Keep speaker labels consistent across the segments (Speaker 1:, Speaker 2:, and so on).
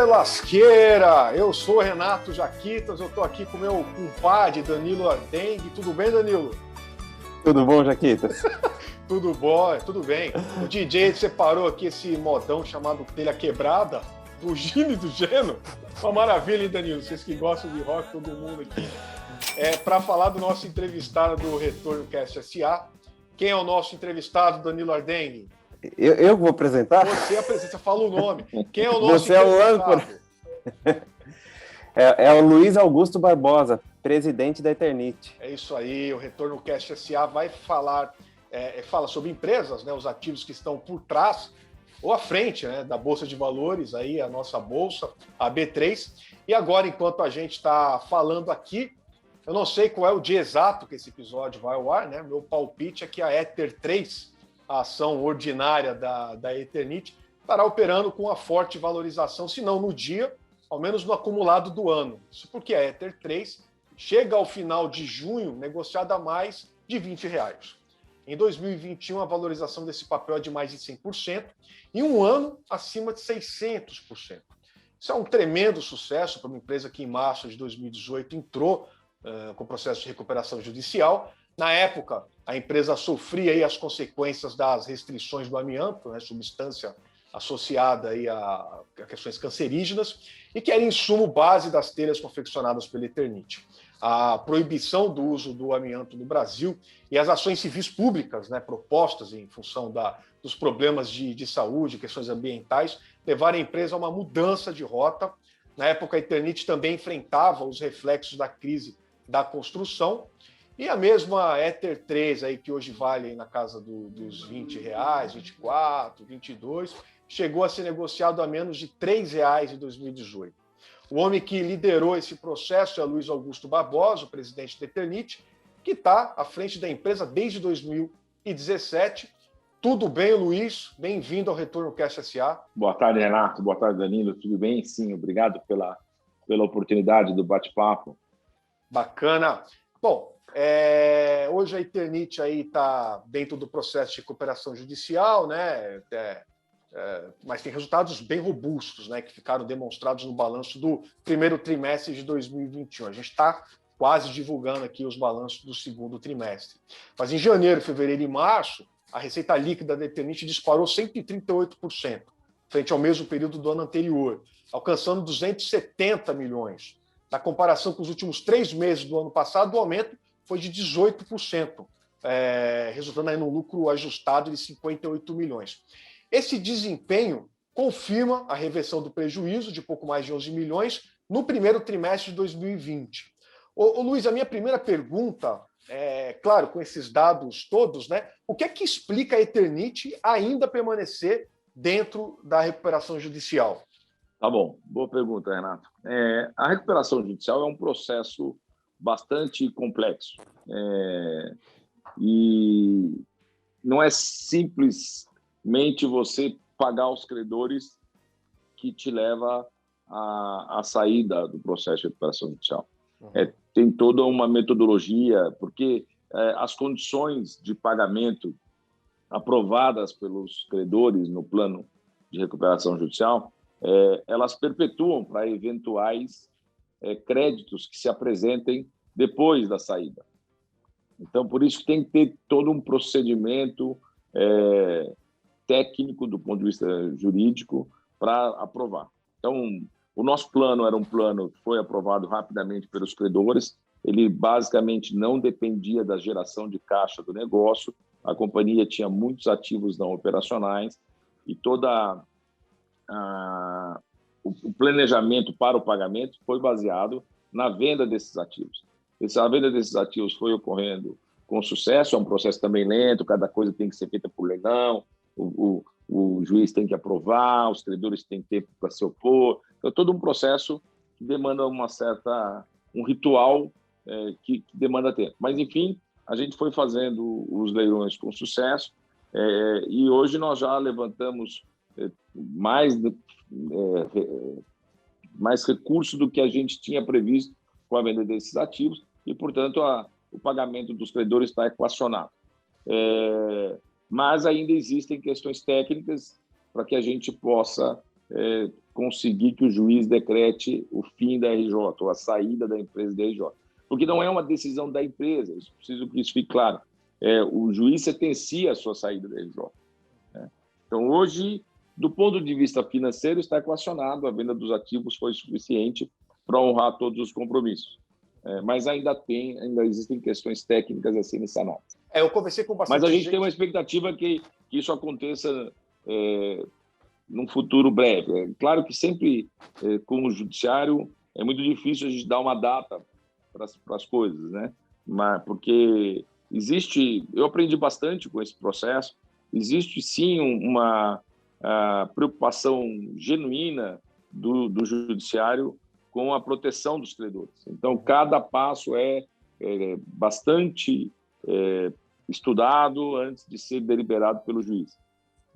Speaker 1: Lasqueira! Eu sou Renato Jaquitas, eu estou aqui com o meu compadre Danilo Ardengue. Tudo bem, Danilo?
Speaker 2: Tudo bom, Jaquitas?
Speaker 1: Tudo bom, tudo bem. O DJ separou aqui esse modão chamado Telha Quebrada, do Gino e do Geno. Uma maravilha, hein, Danilo? Vocês que gostam de rock, todo mundo aqui. Para falar do nosso entrevistado do Retorno Cast SA. Quem é o nosso entrevistado, Danilo Ardengue?
Speaker 2: Eu vou apresentar?
Speaker 1: Você apresenta, fala o nome. Quem é o nosso
Speaker 2: Você é o âncora. É o Luiz Augusto Barbosa, presidente da Eternit.
Speaker 1: É isso aí, o Retorno Cast SA vai falar, fala sobre empresas, né, os ativos que estão por trás ou à frente, né, da Bolsa de Valores, aí, a nossa bolsa, a B3. E agora, enquanto a gente está falando aqui, eu não sei qual é o dia exato que esse episódio vai ao ar, né? Meu palpite é que a Ether 3, a ação ordinária da Eternit, estará operando com uma forte valorização, se não no dia, ao menos no acumulado do ano. Isso porque a Ether 3 chega ao final de junho negociada a mais de R$20. Em 2021, a valorização desse papel é de mais de 100%, e um ano acima de 600%. Isso é um tremendo sucesso para uma empresa que em março de 2018 entrou com processo de recuperação judicial. Na época, a empresa sofria aí as consequências das restrições do amianto, né, substância associada aí a questões cancerígenas, e que era insumo base das telhas confeccionadas pela Eternit. A proibição do uso do amianto no Brasil e as ações civis públicas, né, propostas em função dos problemas de saúde, questões ambientais, levaram a empresa a uma mudança de rota. Na época, a Eternit também enfrentava os reflexos da crise da construção, e a mesma Ether 3, aí, que hoje vale aí na casa dos R$20, 24, 22, chegou a ser negociado a menos de R$3 em 2018. O homem que liderou esse processo é Luiz Augusto Barbosa, o presidente da Eternit, que está à frente da empresa desde 2017. Tudo bem, Luiz? Bem-vindo ao Retorno Cast SA.
Speaker 3: Boa tarde, Renato. Boa tarde, Danilo. Tudo bem? Sim, obrigado pela oportunidade do bate-papo.
Speaker 1: Bacana. Bom, hoje a Eternit está dentro do processo de recuperação judicial, né? Mas tem resultados bem robustos, né, que ficaram demonstrados no balanço do primeiro trimestre de 2021. A gente está quase divulgando aqui os balanços do segundo trimestre. Mas em janeiro, fevereiro e março, a receita líquida da Eternit disparou 138%, frente ao mesmo período do ano anterior, alcançando 270 milhões. Na comparação com os últimos 3 meses do ano passado, o aumento foi de 18%, resultando aí num lucro ajustado de 58 milhões. Esse desempenho confirma a reversão do prejuízo de pouco mais de 11 milhões no primeiro trimestre de 2020. Ô Luiz, a minha primeira pergunta, claro, com esses dados todos, né, o que é que explica a Eternit ainda permanecer dentro da recuperação judicial?
Speaker 3: Tá bom, boa pergunta, Renato. A recuperação judicial é um processo bastante complexo e não é simplesmente você pagar os credores que te leva à saída do processo de recuperação judicial. Tem toda uma metodologia, porque as condições de pagamento aprovadas pelos credores no plano de recuperação judicial, elas perpetuam para eventuais créditos que se apresentem depois da saída. Então, por isso tem que ter todo um procedimento técnico do ponto de vista jurídico para aprovar. Então, o nosso plano era um plano que foi aprovado rapidamente pelos credores. Ele basicamente não dependia da geração de caixa do negócio. A companhia tinha muitos ativos não operacionais e o planejamento para o pagamento foi baseado na venda desses ativos. A venda desses ativos foi ocorrendo com sucesso, é um processo também lento, cada coisa tem que ser feita por leilão, o juiz tem que aprovar, os credores têm tempo para se opor. Então, todo um processo que demanda um ritual que demanda tempo. Mas, enfim, a gente foi fazendo os leilões com sucesso e hoje nós já levantamos mais recursos do que a gente tinha previsto com a venda desses ativos e, portanto, o pagamento dos credores está equacionado. Mas ainda existem questões técnicas para que a gente possa conseguir que o juiz decrete o fim da RJ, ou a saída da empresa da RJ. Porque não é uma decisão da empresa, preciso que isso fique claro. O juiz sentencia a sua saída da RJ. Né? Então, hoje, do ponto de vista financeiro, está equacionado, a venda dos ativos foi suficiente para honrar todos os compromissos. Mas ainda existem questões técnicas a serem sanadas.
Speaker 1: Eu conversei com bastante
Speaker 3: Mas a gente tem uma expectativa que isso aconteça num futuro breve. É claro que sempre, com o judiciário, é muito difícil a gente dar uma data para as coisas, né? Porque eu aprendi bastante com esse processo, existe sim uma preocupação genuína do judiciário com a proteção dos credores. Então, cada passo é bastante estudado antes de ser deliberado pelo juiz.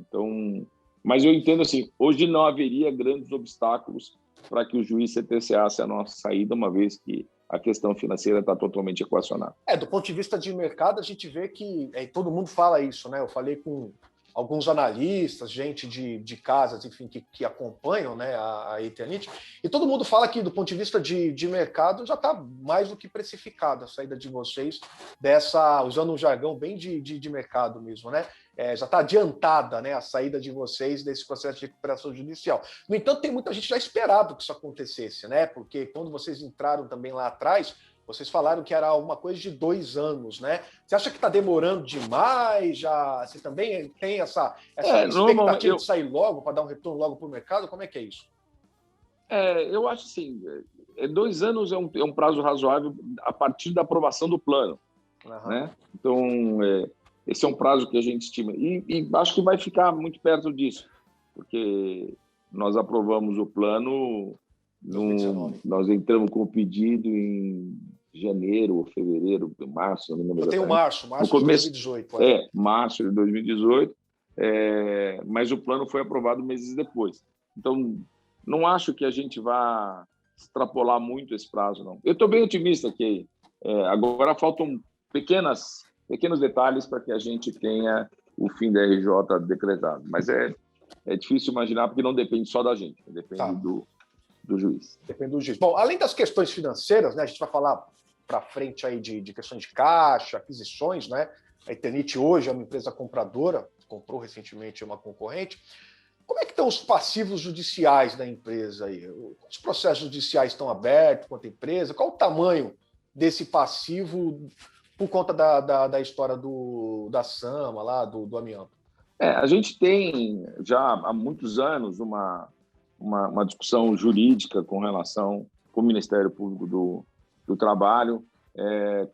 Speaker 3: Então, mas eu entendo assim, hoje não haveria grandes obstáculos para que o juiz sentenciasse a nossa saída, uma vez que a questão financeira está totalmente equacionada.
Speaker 1: Do ponto de vista de mercado, a gente vê que todo mundo fala isso, né? Eu falei com alguns analistas, gente de casas, enfim, que acompanham, né, a Eternit, e todo mundo fala que, do ponto de vista de mercado, já está mais do que precificado a saída de vocês usando um jargão bem de mercado mesmo, né? Já está adiantada, né, a saída de vocês desse processo de recuperação judicial. No entanto, tem muita gente já esperado que isso acontecesse, né? Porque quando vocês entraram também lá atrás, vocês falaram que era uma coisa de 2 anos, né? Você acha que está demorando demais? Você também tem essa expectativa de sair logo, para dar um retorno logo para o mercado? Como é que é isso?
Speaker 3: Eu acho assim, 2 anos é um prazo razoável a partir da aprovação do plano. Né? Então, esse é um prazo que a gente estima. E acho que vai ficar muito perto disso, porque nós aprovamos o plano, nós entramos com o pedido em janeiro ou fevereiro, março, não me lembro.
Speaker 1: Eu tenho março de 2018.
Speaker 3: Março de 2018, mas o plano foi aprovado meses depois. Então, não acho que a gente vá extrapolar muito esse prazo, não. Eu estou bem otimista que agora faltam pequenos detalhes para que a gente tenha o fim da RJ decretado, mas é difícil imaginar, porque não depende só da gente, depende do juiz.
Speaker 1: Depende do juiz. Bom, além das questões financeiras, né, a gente vai falar para frente aí de questões de caixa, aquisições, né? A Eternit hoje é uma empresa compradora, comprou recentemente uma concorrente. Como é que estão os passivos judiciais da empresa aí? Os processos judiciais estão abertos quanto à empresa? Qual o tamanho desse passivo por conta da história da Sama, lá, do amianto?
Speaker 3: A gente tem já há muitos anos uma discussão jurídica com relação com o Ministério Público do Trabalho,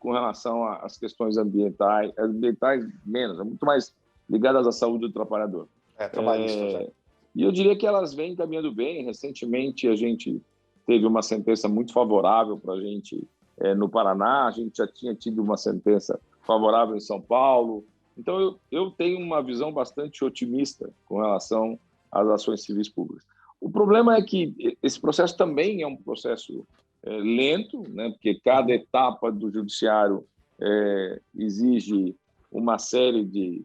Speaker 3: com relação às questões ambientais menos, muito mais ligadas à saúde do trabalhador.
Speaker 1: Trabalhistas,
Speaker 3: E eu diria que elas vêm caminhando bem. Recentemente, a gente teve uma sentença muito favorável para a gente no Paraná, a gente já tinha tido uma sentença favorável em São Paulo. Então, eu tenho uma visão bastante otimista com relação às ações civis públicas. O problema é que esse processo também é um processo lento, né? Porque cada etapa do judiciário exige uma série de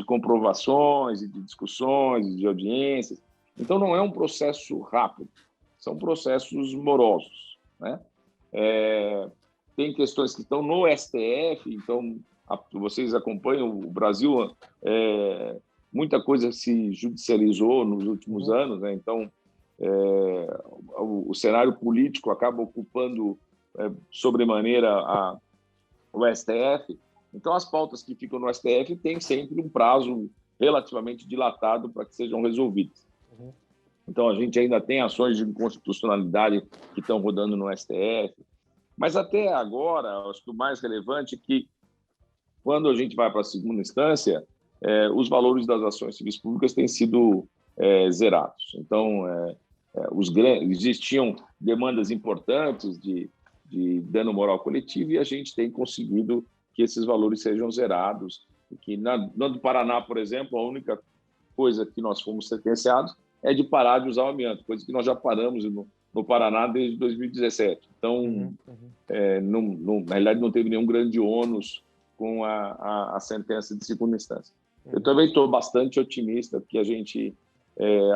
Speaker 3: comprovações e de discussões, de audiências. Então, não é um processo rápido, são processos morosos, né? Tem questões que estão no STF, então vocês acompanham o Brasil, muita coisa se judicializou nos últimos anos, né? Então o cenário político acaba ocupando sobremaneira o STF. Então as pautas que ficam no STF têm sempre um prazo relativamente dilatado para que sejam resolvidas. Então a gente ainda tem ações de inconstitucionalidade que estão rodando no STF. Mas até agora, acho que o mais relevante é que, quando a gente vai para a segunda instância, os valores das ações civis públicas têm sido zerados. Então, existiam demandas importantes de dano moral coletivo e a gente tem conseguido que esses valores sejam zerados. E que, no do Paraná, por exemplo, a única coisa que nós fomos sentenciados é de parar de usar o amianto, coisa que nós já paramos no no Paraná desde 2017. Então, na realidade, não teve nenhum grande ônus com a sentença de segunda instância. Eu também estou bastante otimista que a gente,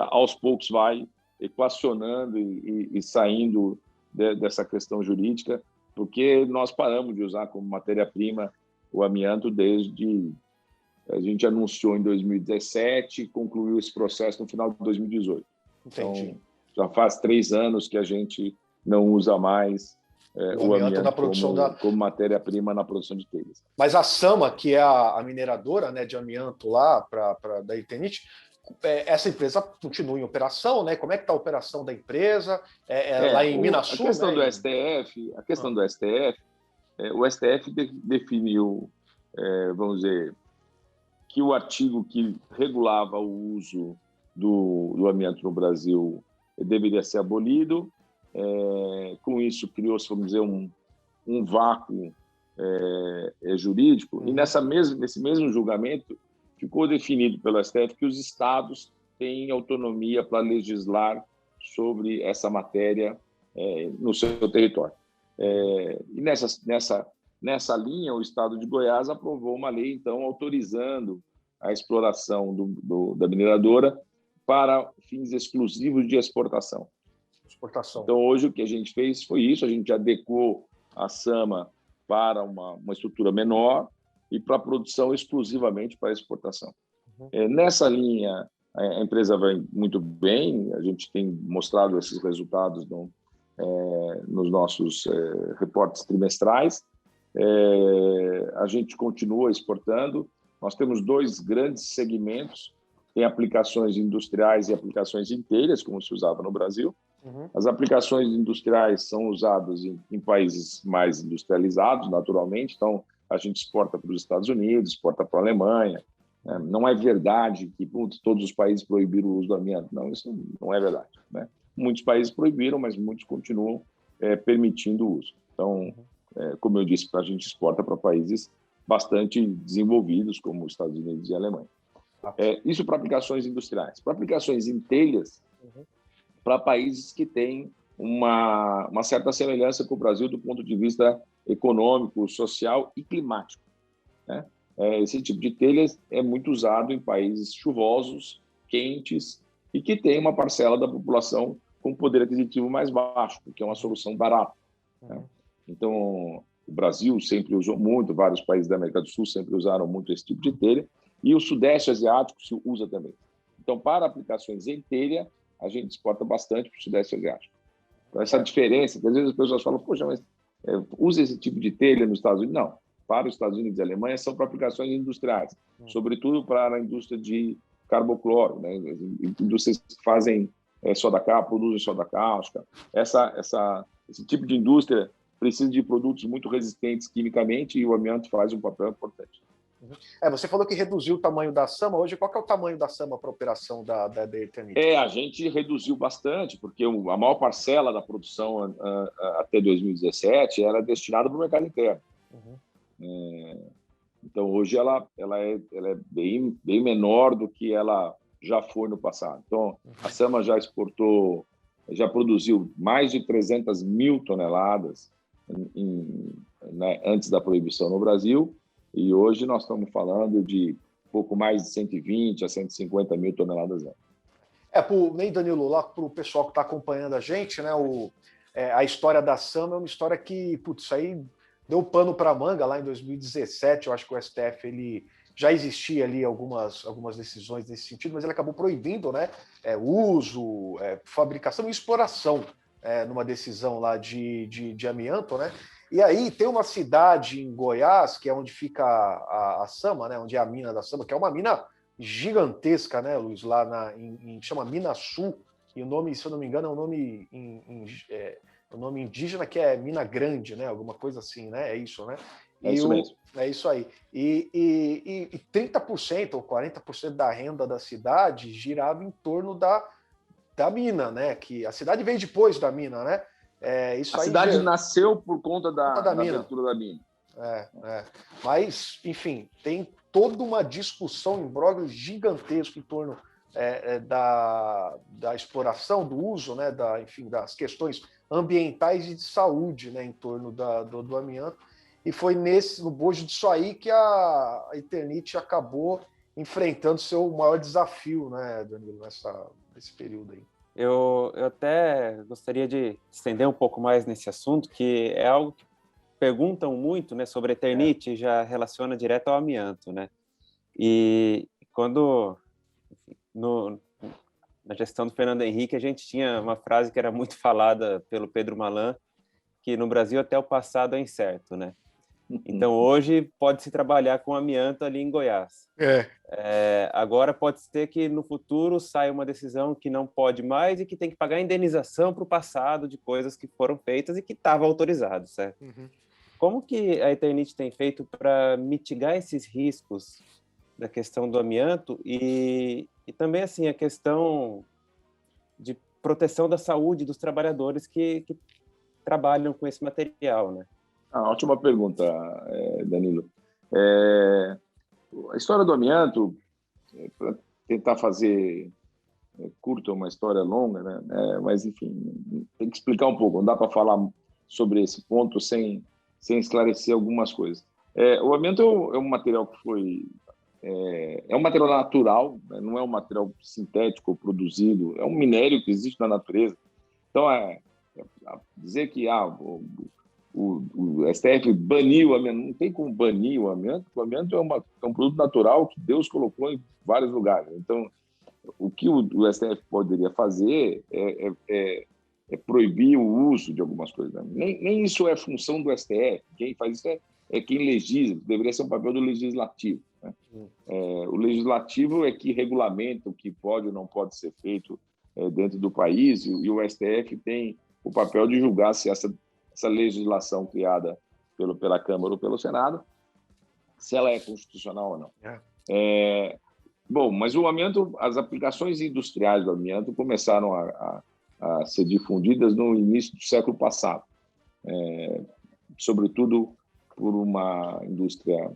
Speaker 3: aos poucos, vai equacionando e saindo dessa questão jurídica, porque nós paramos de usar como matéria-prima o amianto desde... A gente anunciou em 2017 e concluiu esse processo no final de 2018.
Speaker 1: Entendi.
Speaker 3: Então, já faz 3 anos que a gente não usa mais o amianto
Speaker 1: na produção
Speaker 3: como matéria-prima na produção de telhas.
Speaker 1: Mas a Sama, que é a mineradora, né, de amianto lá da Iternit, essa empresa continua em operação, né? Como é que está a operação da empresa? Lá em Minas Sul,
Speaker 3: a questão
Speaker 1: né?
Speaker 3: do STF, o STF definiu, vamos dizer, que o artigo que regulava o uso do amianto no Brasil deveria ser abolido. Com isso, criou-se, vamos dizer, um vácuo jurídico. E nesse mesmo julgamento, ficou definido pelo STF que os estados têm autonomia para legislar sobre essa matéria no seu território. E nessa linha, o estado de Goiás aprovou uma lei, então, autorizando a exploração da mineradora para fins exclusivos de exportação. Então, hoje, o que a gente fez foi isso, a gente adequou a Sama para uma estrutura menor e para a produção exclusivamente para exportação. Nessa linha, a empresa vai muito bem, a gente tem mostrado esses resultados nos nossos reportes trimestrais. A gente continua exportando. Nós temos 2 grandes segmentos, tem aplicações industriais e aplicações em telhas, como se usava no Brasil. As aplicações industriais são usadas em países mais industrializados, naturalmente, então a gente exporta para os Estados Unidos, exporta para a Alemanha. Não é verdade que todos os países proibiram o uso do amianto. Não, isso não é verdade, né? Muitos países proibiram, mas muitos continuam permitindo o uso. Então, como eu disse, a gente exporta para países bastante desenvolvidos, como os Estados Unidos e a Alemanha. Isso para aplicações industriais. Para aplicações em telhas, para países que têm uma certa semelhança com o Brasil do ponto de vista econômico, social e climático, né? Esse tipo de telhas é muito usado em países chuvosos, quentes e que tem uma parcela da população com poder aquisitivo mais baixo, porque é uma solução barata, né? Então, o Brasil sempre usou muito, vários países da América do Sul sempre usaram muito esse tipo de telha, e o Sudeste Asiático se usa também. Então, para aplicações em telha, a gente exporta bastante para o Sudeste Asiático. Então, essa diferença, que às vezes as pessoas falam, poxa, mas usa esse tipo de telha nos Estados Unidos? Não. Para os Estados Unidos e Alemanha são para aplicações industriais, sobretudo para a indústria de carbocloro, né? Indústrias que fazem soda cáustica, produzem soda cáustica. Esse tipo de indústria precisa de produtos muito resistentes quimicamente e o amianto faz um papel importante.
Speaker 1: Você falou que reduziu o tamanho da Sama. Hoje, qual que é o tamanho da Sama para a operação da Eternit?
Speaker 3: A gente reduziu bastante, porque a maior parcela da produção até 2017 era destinada para o mercado interno. Então, hoje ela é bem menor do que ela já foi no passado. Então, a Sama já produziu mais de 300 mil toneladas antes da proibição no Brasil, e hoje nós estamos falando de pouco mais de 120 a 150 mil toneladas.
Speaker 1: Nem Danilo, lá para o pessoal que está acompanhando a gente, né, a história da Sama é uma história que, isso aí deu pano para manga lá em 2017. Eu acho que o STF ele já existia ali algumas decisões nesse sentido, mas ele acabou proibindo, né, uso, fabricação e exploração numa decisão lá de amianto, né? E aí tem uma cidade em Goiás, que é onde fica a Sama, né, onde é a mina da Sama, que é uma mina gigantesca, né, Luiz, lá chama Minas Sul, e o nome, se eu não me engano, é um nome o nome indígena, que é Mina Grande, né? Alguma coisa assim, né? É isso, né?
Speaker 3: Isso mesmo.
Speaker 1: É isso aí. E 30% ou 40% da renda da cidade girava em torno da mina, né? Que a cidade veio depois da mina, né?
Speaker 3: A cidade nasceu por conta da abertura da mina.
Speaker 1: Mas, enfim, tem toda uma discussão, um imbróglio gigantesco em torno da exploração, do uso, né, enfim, das questões ambientais e de saúde, né, em torno do amianto. E foi no bojo disso aí que a Eternit acabou enfrentando seu maior desafio, né, Danilo, nesse período aí.
Speaker 2: Eu até gostaria de estender um pouco mais nesse assunto, que é algo que perguntam muito, né, sobre a Eternit, já relaciona direto ao amianto, né? E quando, enfim, na gestão do Fernando Henrique, a gente tinha uma frase que era muito falada pelo Pedro Malan, que no Brasil até o passado é incerto, né? Então, hoje pode-se trabalhar com amianto ali em Goiás. Agora pode ser que no futuro saia uma decisão que não pode mais e que tem que pagar indenização para o passado de coisas que foram feitas e que estava autorizado, certo? Uhum. Como que a Eternit tem feito para mitigar esses riscos da questão do amianto e também assim a questão de proteção da saúde dos trabalhadores que trabalham com esse material, né?
Speaker 3: Ótima pergunta, Danilo. A história do amianto, para tentar fazer curta uma história longa, né? Mas, enfim, tem que explicar um pouco. Não dá para falar sobre esse ponto sem esclarecer algumas coisas. O amianto é um material que foi... É um material natural, né? Não é um material sintético produzido, é um minério que existe na natureza. Então, dizer que o STF baniu o amianto, não tem como banir o amianto. O amianto é um produto natural que Deus colocou em vários lugares. Então, o que o STF poderia fazer é proibir o uso de algumas coisas. Nem isso é função do STF. Quem faz isso é quem legisla, deveria ser um papel do legislativo, né? O legislativo é que regulamenta o que pode ou não pode ser feito dentro do país, e o STF tem o papel de julgar se essa legislação criada pela Câmara ou pelo Senado, se ela é constitucional ou não. Bom, mas o amianto, as aplicações industriais do amianto começaram a ser difundidas no início do século passado, sobretudo por uma indústria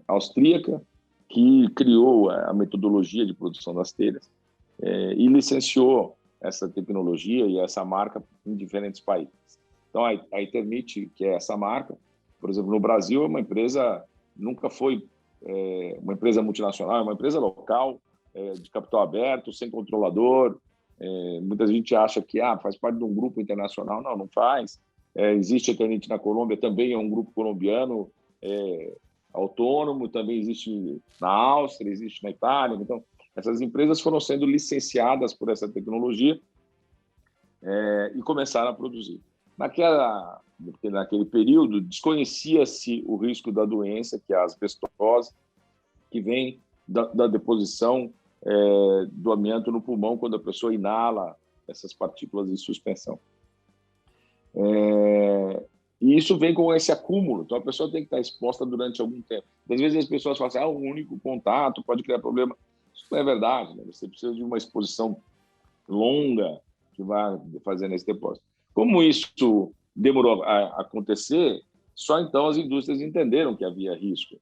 Speaker 3: austríaca que criou a metodologia de produção das telhas e licenciou essa tecnologia e essa marca em diferentes países. Então, a Eternit, que é essa marca, por exemplo, no Brasil, é uma empresa, nunca foi uma empresa multinacional, é uma empresa local, de capital aberto, sem controlador. Muita gente acha que faz parte de um grupo internacional. Não faz. Existe a Eternit na Colômbia, também é um grupo colombiano autônomo, também existe na Áustria, existe na Itália. Então, essas empresas foram sendo licenciadas por essa tecnologia e começaram a produzir. Naquele período, desconhecia-se o risco da doença, que é a asbestose, que vem da deposição do amianto no pulmão quando a pessoa inala essas partículas em suspensão. E isso vem com esse acúmulo, então a pessoa tem que estar exposta durante algum tempo. Às vezes as pessoas falam assim, um único contato pode criar problema. Isso não é verdade, né? Você precisa de uma exposição longa que vai fazendo esse depósito. Como isso demorou a acontecer, só então as indústrias entenderam que havia risco.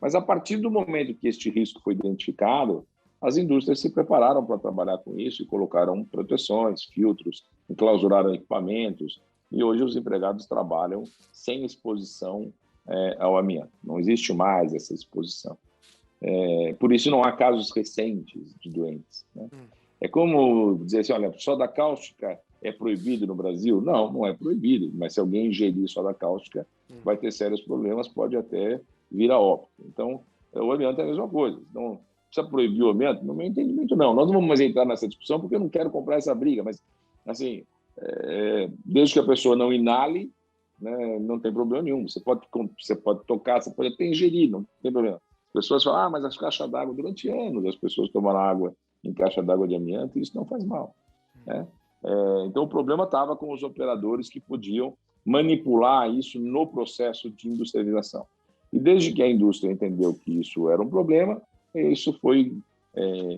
Speaker 3: Mas a partir do momento que este risco foi identificado, as indústrias se prepararam para trabalhar com isso e colocaram proteções, filtros, enclausuraram equipamentos, e hoje os empregados trabalham sem exposição ao amianto. Não existe mais essa exposição. Por isso não há casos recentes de doentes, né? É como dizer assim, olha, soda cáustica é proibido no Brasil? Não é proibido, mas se alguém ingerir soda cáustica, vai ter sérios problemas, pode até vir a óbito. Então, o amianto é a mesma coisa. Então, precisa proibir o amianto? No meu entendimento, não. Nós não vamos mais entrar nessa discussão porque eu não quero comprar essa briga, mas, assim, desde que a pessoa não inale, né, não tem problema nenhum. Você pode tocar, você pode até ingerir, não tem problema. As pessoas falam, mas as caixas d'água, durante anos, as pessoas tomaram água em caixa d'água de amianto, e isso não faz mal, né? Então, o problema estava com os operadores que podiam manipular isso no processo de industrialização. E desde que a indústria entendeu que isso era um problema, isso foi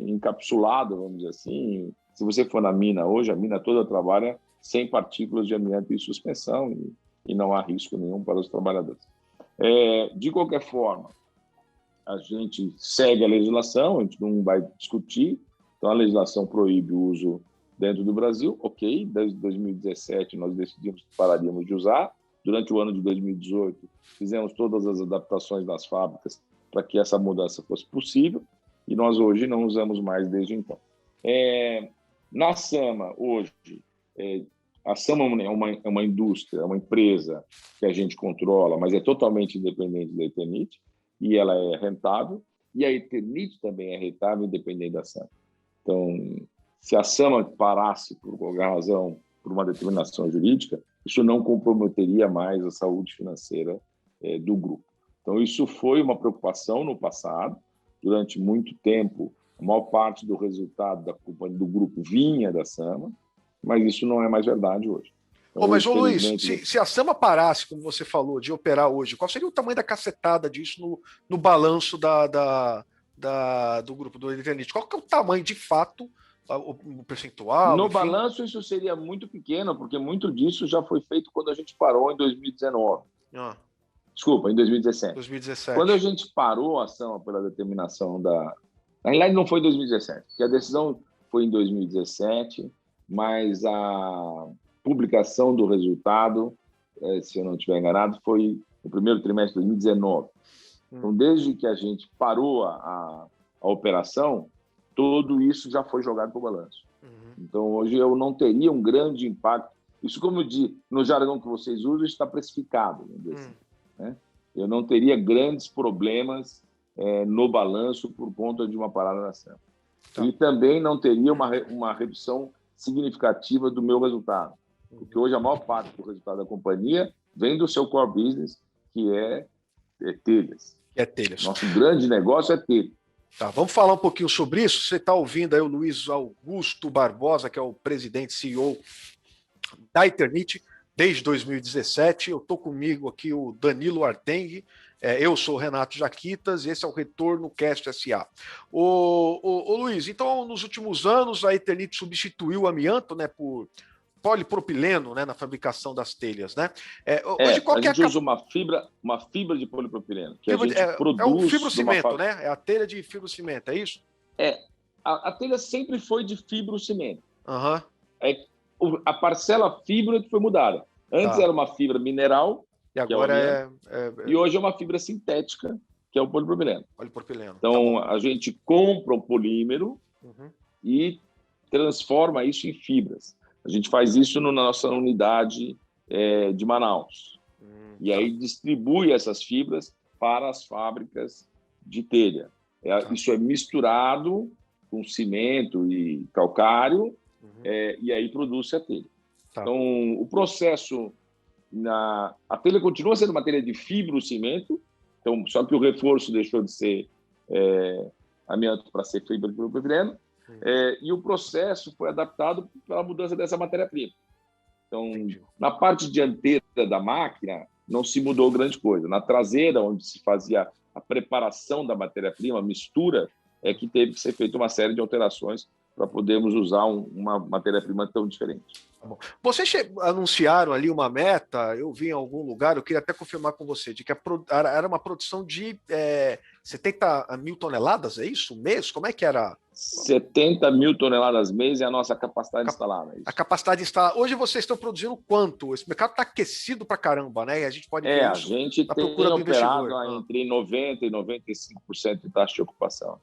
Speaker 3: encapsulado, vamos dizer assim. Se você for na mina hoje, a mina toda trabalha sem partículas de amianto em suspensão e não há risco nenhum para os trabalhadores. De qualquer forma, a gente segue a legislação, a gente não vai discutir. Então, a legislação proíbe o uso dentro do Brasil, ok. Desde 2017, nós decidimos que pararíamos de usar. Durante o ano de 2018, fizemos todas as adaptações das fábricas para que essa mudança fosse possível, e nós hoje não usamos mais desde então. Na Sama, hoje, a Sama é uma indústria, é uma empresa que a gente controla, mas é totalmente independente da Eternit, e ela é rentável, e a Eternit também é rentável, independente da Sama. Então, se a Sama parasse por qualquer razão, por uma determinação jurídica, isso não comprometeria mais a saúde financeira do grupo. Então, isso foi uma preocupação no passado. Durante muito tempo, a maior parte do resultado da companhia do grupo vinha da Sama, mas isso não é mais verdade hoje. Então,
Speaker 1: mas, ô Luiz, se a Sama parasse, como você falou, de operar hoje, qual seria o tamanho da cacetada disso no balanço do grupo do Eternit? Qual que é o tamanho, de fato, o percentual?
Speaker 3: No
Speaker 1: enfim?
Speaker 3: balanço, isso seria muito pequeno, porque muito disso já foi feito quando a gente parou em 2019. Desculpa, em 2017.
Speaker 1: 2017.
Speaker 3: Quando a gente parou a ação pela determinação da... Na realidade, não foi em 2017, porque a decisão foi em 2017, mas a publicação do resultado, se eu não estiver enganado, foi no primeiro trimestre de 2019. Então, desde que a gente parou a operação, tudo isso já foi jogado para o balanço. Então, hoje eu não teria um grande impacto. Isso, como eu disse, no jargão que vocês usam, está precificado. Né? Eu não teria grandes problemas no balanço por conta de uma parada na Sama. E também não teria uma redução significativa do meu resultado. Porque hoje a maior parte do resultado da companhia vem do seu core business, que é telhas. Nosso grande negócio é telhas.
Speaker 1: Tá, vamos falar um pouquinho sobre isso. Você está ouvindo aí o Luiz Augusto Barbosa, que é o presidente e CEO da Eternit desde 2017. Eu estou comigo aqui o Danilo Artengue, eu sou o Renato Jaquitas e esse é o Retorno Cast SA. Ô Luiz, então nos últimos anos a Eternit substituiu o amianto, né, por polipropileno, né, na fabricação das telhas, né?
Speaker 3: Hoje, a gente usa uma fibra de polipropileno, que a gente produz...
Speaker 1: É o fibrocimento, né? É a telha de fibrocimento, é isso?
Speaker 3: A telha sempre foi de fibrocimento.
Speaker 1: Uhum.
Speaker 3: A parcela fibra que foi mudada. Antes era uma fibra mineral,
Speaker 1: e agora
Speaker 3: e hoje é uma fibra sintética, que é o polipropileno.
Speaker 1: tá
Speaker 3: Então, a gente compra o polímero e transforma isso em fibras. A gente faz isso na nossa unidade de Manaus. E aí distribui essas fibras para as fábricas de telha. Isso é misturado com cimento e calcário, e aí produz a telha. Então, o processo... A telha continua sendo uma telha de fibrocimento, então, só que o reforço deixou de ser amianto para ser fibra de polipropileno. E o processo foi adaptado pela mudança dessa matéria-prima. Então, na parte dianteira da máquina, não se mudou grande coisa. Na traseira, onde se fazia a preparação da matéria-prima, a mistura, é que teve que ser feita uma série de alterações para podermos usar uma matéria-prima tão diferente.
Speaker 1: Vocês anunciaram ali uma meta, eu vi em algum lugar, eu queria até confirmar com você, de que era uma produção de 70 mil toneladas, é isso? Mês? Como é que era?
Speaker 3: 70 mil toneladas mês é a nossa capacidade instalada.
Speaker 1: A capacidade instalada. Hoje vocês estão produzindo quanto? Esse mercado está aquecido para caramba, né? E a gente pode ver
Speaker 3: a gente tem operado entre 90% e 95% de taxa de ocupação.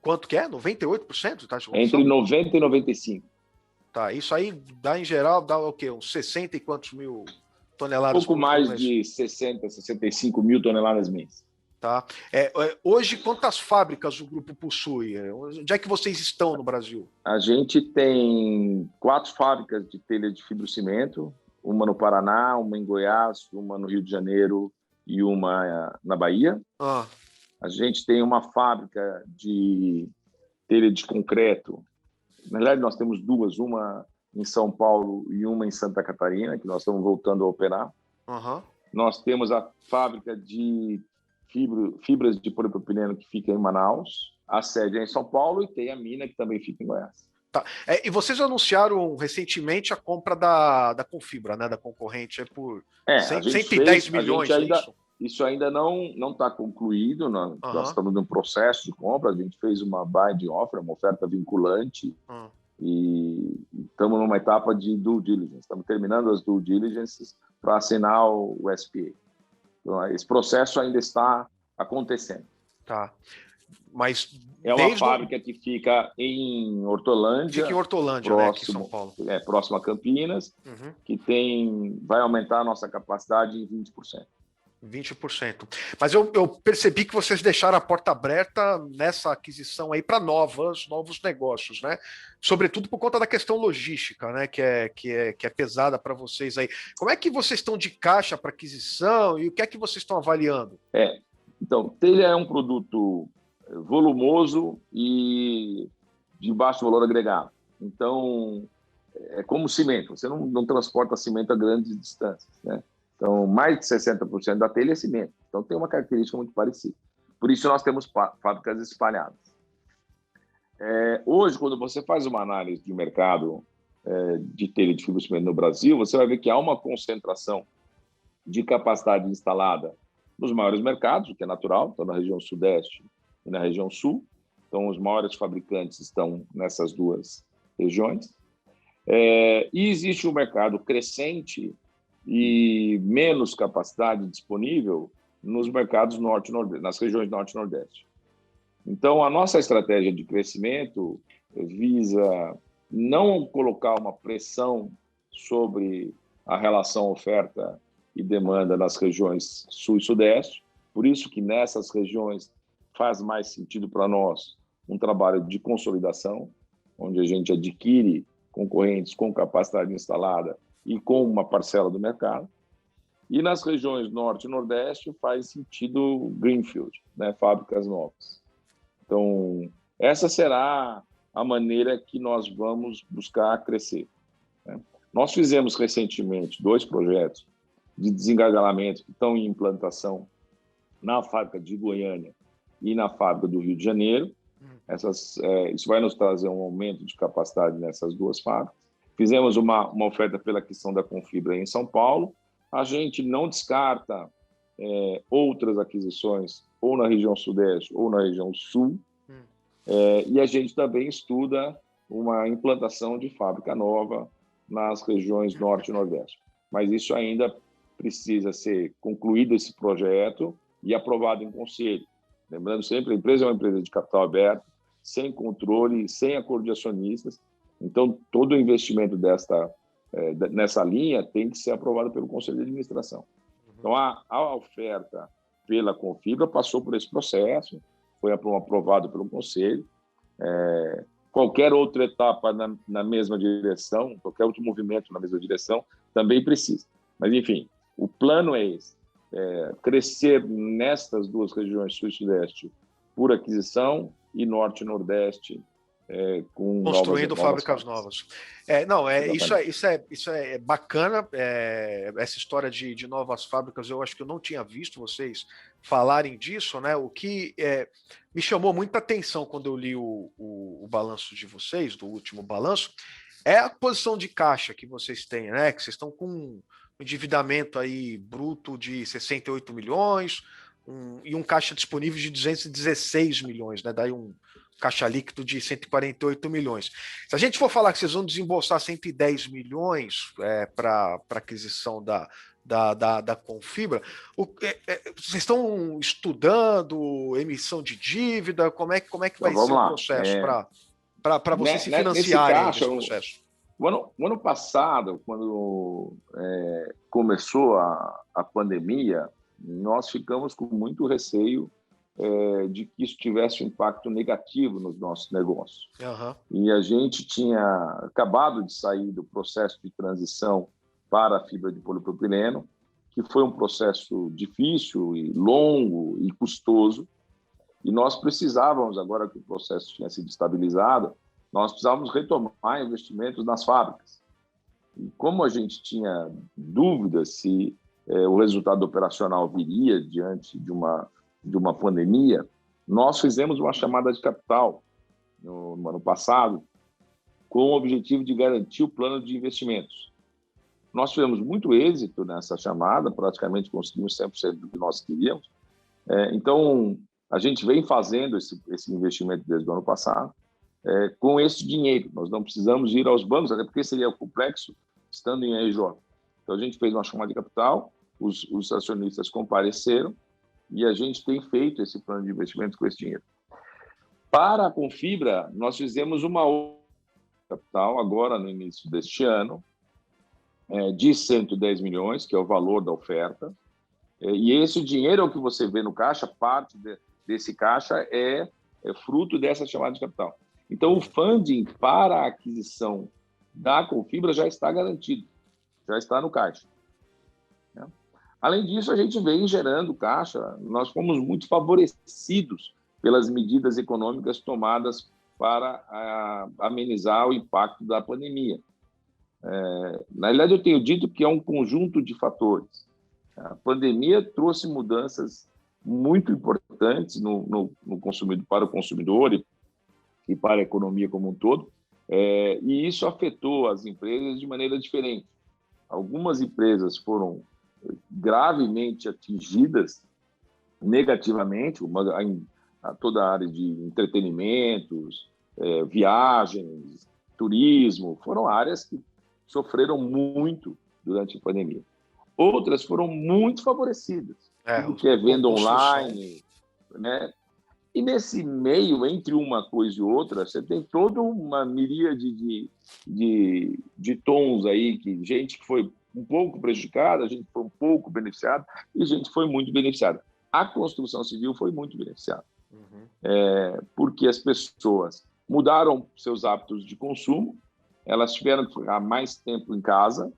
Speaker 1: Quanto que é? 98% de taxa de ocupação?
Speaker 3: Entre 90% e 95%.
Speaker 1: Tá, isso aí dá, em geral, dá o quê? Uns 60 e quantos mil toneladas?
Speaker 3: Um pouco mais de 60, 65 mil toneladas mês.
Speaker 1: Tá. Hoje, quantas fábricas o grupo possui? Onde é que vocês estão no Brasil?
Speaker 3: A gente tem 4 fábricas de telha de fibrocimento, uma no Paraná, uma em Goiás, uma no Rio de Janeiro e uma na Bahia. A gente tem uma fábrica de telha de concreto. Na verdade, nós temos 2, uma em São Paulo e uma em Santa Catarina, que nós estamos voltando a operar. Nós temos a fábrica de fibras de polipropileno que fica em Manaus, a sede é em São Paulo, e tem a mina que também fica em Goiás.
Speaker 1: Tá. E vocês anunciaram recentemente a compra da Confibra, né, da concorrente, por 110 milhões, é isso?
Speaker 3: Isso ainda não está concluído. Nós estamos num processo de compra. A gente fez uma binding offer, uma oferta vinculante, e estamos numa etapa de due diligence. Estamos terminando as due diligences para assinar o SPA. Então, esse processo ainda está acontecendo.
Speaker 1: Tá. Mas
Speaker 3: é uma fábrica que fica em Hortolândia.
Speaker 1: Fica em Hortolândia,
Speaker 3: próximo,
Speaker 1: né, aqui em São Paulo.
Speaker 3: Próximo a Campinas, que vai aumentar a nossa capacidade em 20%.
Speaker 1: 20%. Mas eu percebi que vocês deixaram a porta aberta nessa aquisição aí para novos negócios, né? Sobretudo por conta da questão logística, né? Que é pesada para vocês aí. Como é que vocês estão de caixa para aquisição e o que é que vocês estão avaliando?
Speaker 3: Então, telha é um produto volumoso e de baixo valor agregado. Então, é como cimento. Você não transporta cimento a grandes distâncias, né? Então, mais de 60% da telha é cimento. Então, tem uma característica muito parecida. Por isso, nós temos fábricas espalhadas. Hoje, quando você faz uma análise de mercado de telha de fibrocimento no Brasil, você vai ver que há uma concentração de capacidade instalada nos maiores mercados, o que é natural, então na região sudeste e na região sul. Então, os maiores fabricantes estão nessas duas regiões. E existe um mercado crescente e menos capacidade disponível nos mercados norte e nordeste, nas regiões norte e nordeste. Então, a nossa estratégia de crescimento visa não colocar uma pressão sobre a relação oferta e demanda nas regiões sul e sudeste. Por isso que nessas regiões faz mais sentido para nós um trabalho de consolidação, onde a gente adquire concorrentes com capacidade instalada e com uma parcela do mercado. E nas regiões norte e nordeste faz sentido greenfield, né? Fábricas novas. Então, essa será a maneira que nós vamos buscar crescer, né? Nós fizemos recentemente 2 projetos de desengargalamento que estão em implantação na fábrica de Goiânia e na fábrica do Rio de Janeiro. Isso vai nos trazer um aumento de capacidade nessas 2 fábricas. Fizemos uma oferta pela aquisição da Confibra em São Paulo. A gente não descarta outras aquisições ou na região sudeste ou na região sul. E a gente também estuda uma implantação de fábrica nova nas regiões norte e nordeste. Mas isso ainda precisa ser concluído, esse projeto, e aprovado em conselho. Lembrando sempre, a empresa é uma empresa de capital aberto, sem controle, sem acordo de acionistas. Então, todo o investimento nessa linha tem que ser aprovado pelo Conselho de Administração. Então, a oferta pela Confibra passou por esse processo, foi aprovado pelo Conselho. Qualquer outra etapa na mesma direção, qualquer outro movimento na mesma direção, também precisa. Mas, enfim, o plano é esse. Crescer nestas 2 regiões, sul e sudeste, por aquisição, e norte e nordeste,
Speaker 1: construindo fábricas novas. Isso é bacana. Essa história de novas fábricas, eu acho que eu não tinha visto vocês falarem disso, né? O que me chamou muita atenção quando eu li o balanço de vocês, do último balanço, é a posição de caixa que vocês têm, né? Que vocês estão com um endividamento aí bruto de 68 milhões e um caixa disponível de 216 milhões, né? Daí um caixa líquido de 148 milhões. Se a gente for falar que vocês vão desembolsar 110 milhões para aquisição da Confibra, vocês estão estudando emissão de dívida? Como é que vai ser o processo para vocês se financiarem nesse processo?
Speaker 3: O ano passado, quando começou a pandemia, nós ficamos com muito receio de que isso tivesse um impacto negativo nos nossos negócios. E a gente tinha acabado de sair do processo de transição para a fibra de polipropileno, que foi um processo difícil e longo e custoso, e nós precisávamos, agora que o processo tinha sido estabilizado, nós precisávamos retomar investimentos nas fábricas. E como a gente tinha dúvidas se o resultado operacional viria diante de uma pandemia, nós fizemos uma chamada de capital no ano passado com o objetivo de garantir o plano de investimentos. Nós tivemos muito êxito nessa chamada, praticamente conseguimos 100% do que nós queríamos. Então, a gente vem fazendo esse investimento desde o ano passado com esse dinheiro. Nós não precisamos ir aos bancos, até porque seria complexo estando em RJ. Então, a gente fez uma chamada de capital, os acionistas compareceram e a gente tem feito esse plano de investimento com esse dinheiro. Para a Confibra, nós fizemos uma outra capital agora no início deste ano, de 110 milhões, que é o valor da oferta. E esse dinheiro é o que você vê no caixa, parte desse caixa é fruto dessa chamada de capital. Então, o funding para a aquisição da Confibra já está garantido, já está no caixa. Além disso, a gente vem gerando caixa, nós fomos muito favorecidos pelas medidas econômicas tomadas para amenizar o impacto da pandemia. Na realidade, eu tenho dito que é um conjunto de fatores. A pandemia trouxe mudanças muito importantes no consumidor, para o consumidor e para a economia como um todo, e isso afetou as empresas de maneira diferente. Algumas empresas foram gravemente atingidas negativamente, toda a área de entretenimentos, viagens, turismo, foram áreas que sofreram muito durante a pandemia. Outras foram muito favorecidas, tudo que é venda online, né? E nesse meio, entre uma coisa e outra, você tem toda uma miríade de tons aí, gente que foi um pouco prejudicada, gente que foi um pouco beneficiada e gente que foi muito beneficiada. A construção civil foi muito beneficiada, porque as pessoas mudaram seus hábitos de consumo, elas tiveram que ficar mais tempo em casa,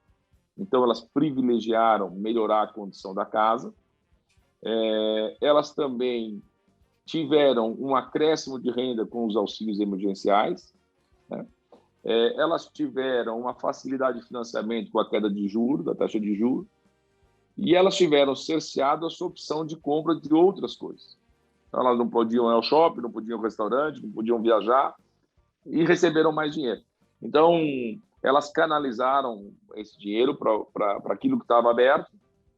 Speaker 3: então elas privilegiaram melhorar a condição da casa, elas também tiveram um acréscimo de renda com os auxílios emergenciais, né? Elas tiveram uma facilidade de financiamento com a queda de juros, da taxa de juros, e elas tiveram cerceado a sua opção de compra de outras coisas. Então, elas não podiam ir ao shopping, não podiam ir ao restaurante, não podiam viajar e receberam mais dinheiro. Então, elas canalizaram esse dinheiro para aquilo que estava aberto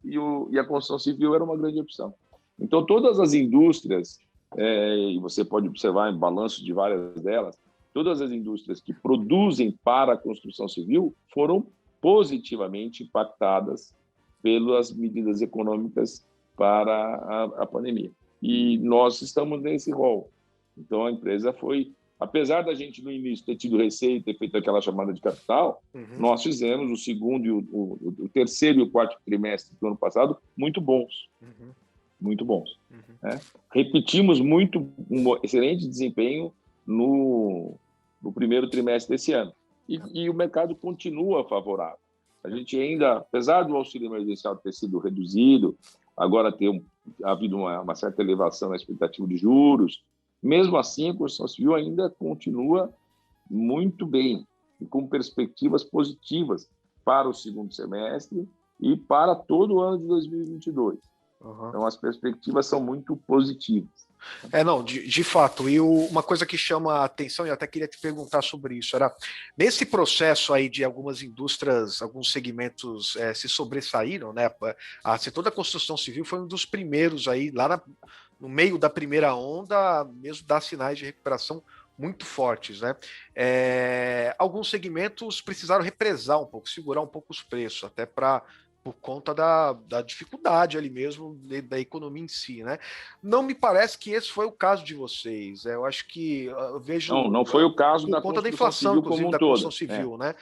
Speaker 3: e a construção civil era uma grande opção. Então, todas as indústrias, e você pode observar em balanço de várias delas, todas as indústrias que produzem para a construção civil foram positivamente impactadas pelas medidas econômicas para a pandemia. E nós estamos nesse rol. Então, a empresa foi... Apesar da gente, no início, ter tido receio, ter feito aquela chamada de capital, nós fizemos o segundo, o terceiro e o quarto trimestre do ano passado muito bons. Muito bons. Né? Repetimos um excelente desempenho no primeiro trimestre desse ano. E o mercado continua favorável. A gente ainda, apesar do auxílio emergencial ter sido reduzido, agora ter havido uma certa elevação na expectativa de juros, mesmo assim, a construção civil ainda continua muito bem e com perspectivas positivas para o segundo semestre e para todo o ano de 2022. Então, as perspectivas são muito positivas.
Speaker 1: De fato. E uma coisa que chama a atenção, e eu até queria te perguntar sobre isso, era nesse processo aí de algumas indústrias, alguns segmentos se sobressaíram, né? O setor da construção civil foi um dos primeiros aí, lá no meio da primeira onda, mesmo dar sinais de recuperação muito fortes, né? Alguns segmentos precisaram represar um pouco, segurar um pouco os preços, até por conta da dificuldade ali mesmo da economia em si, né? Não me parece que esse foi o caso de vocês. Eu acho que eu vejo...
Speaker 3: Não foi o caso da
Speaker 1: conta da
Speaker 3: construção
Speaker 1: inflação,
Speaker 3: civil
Speaker 1: inclusive,
Speaker 3: como um
Speaker 1: da
Speaker 3: todo.
Speaker 1: construção civil, né?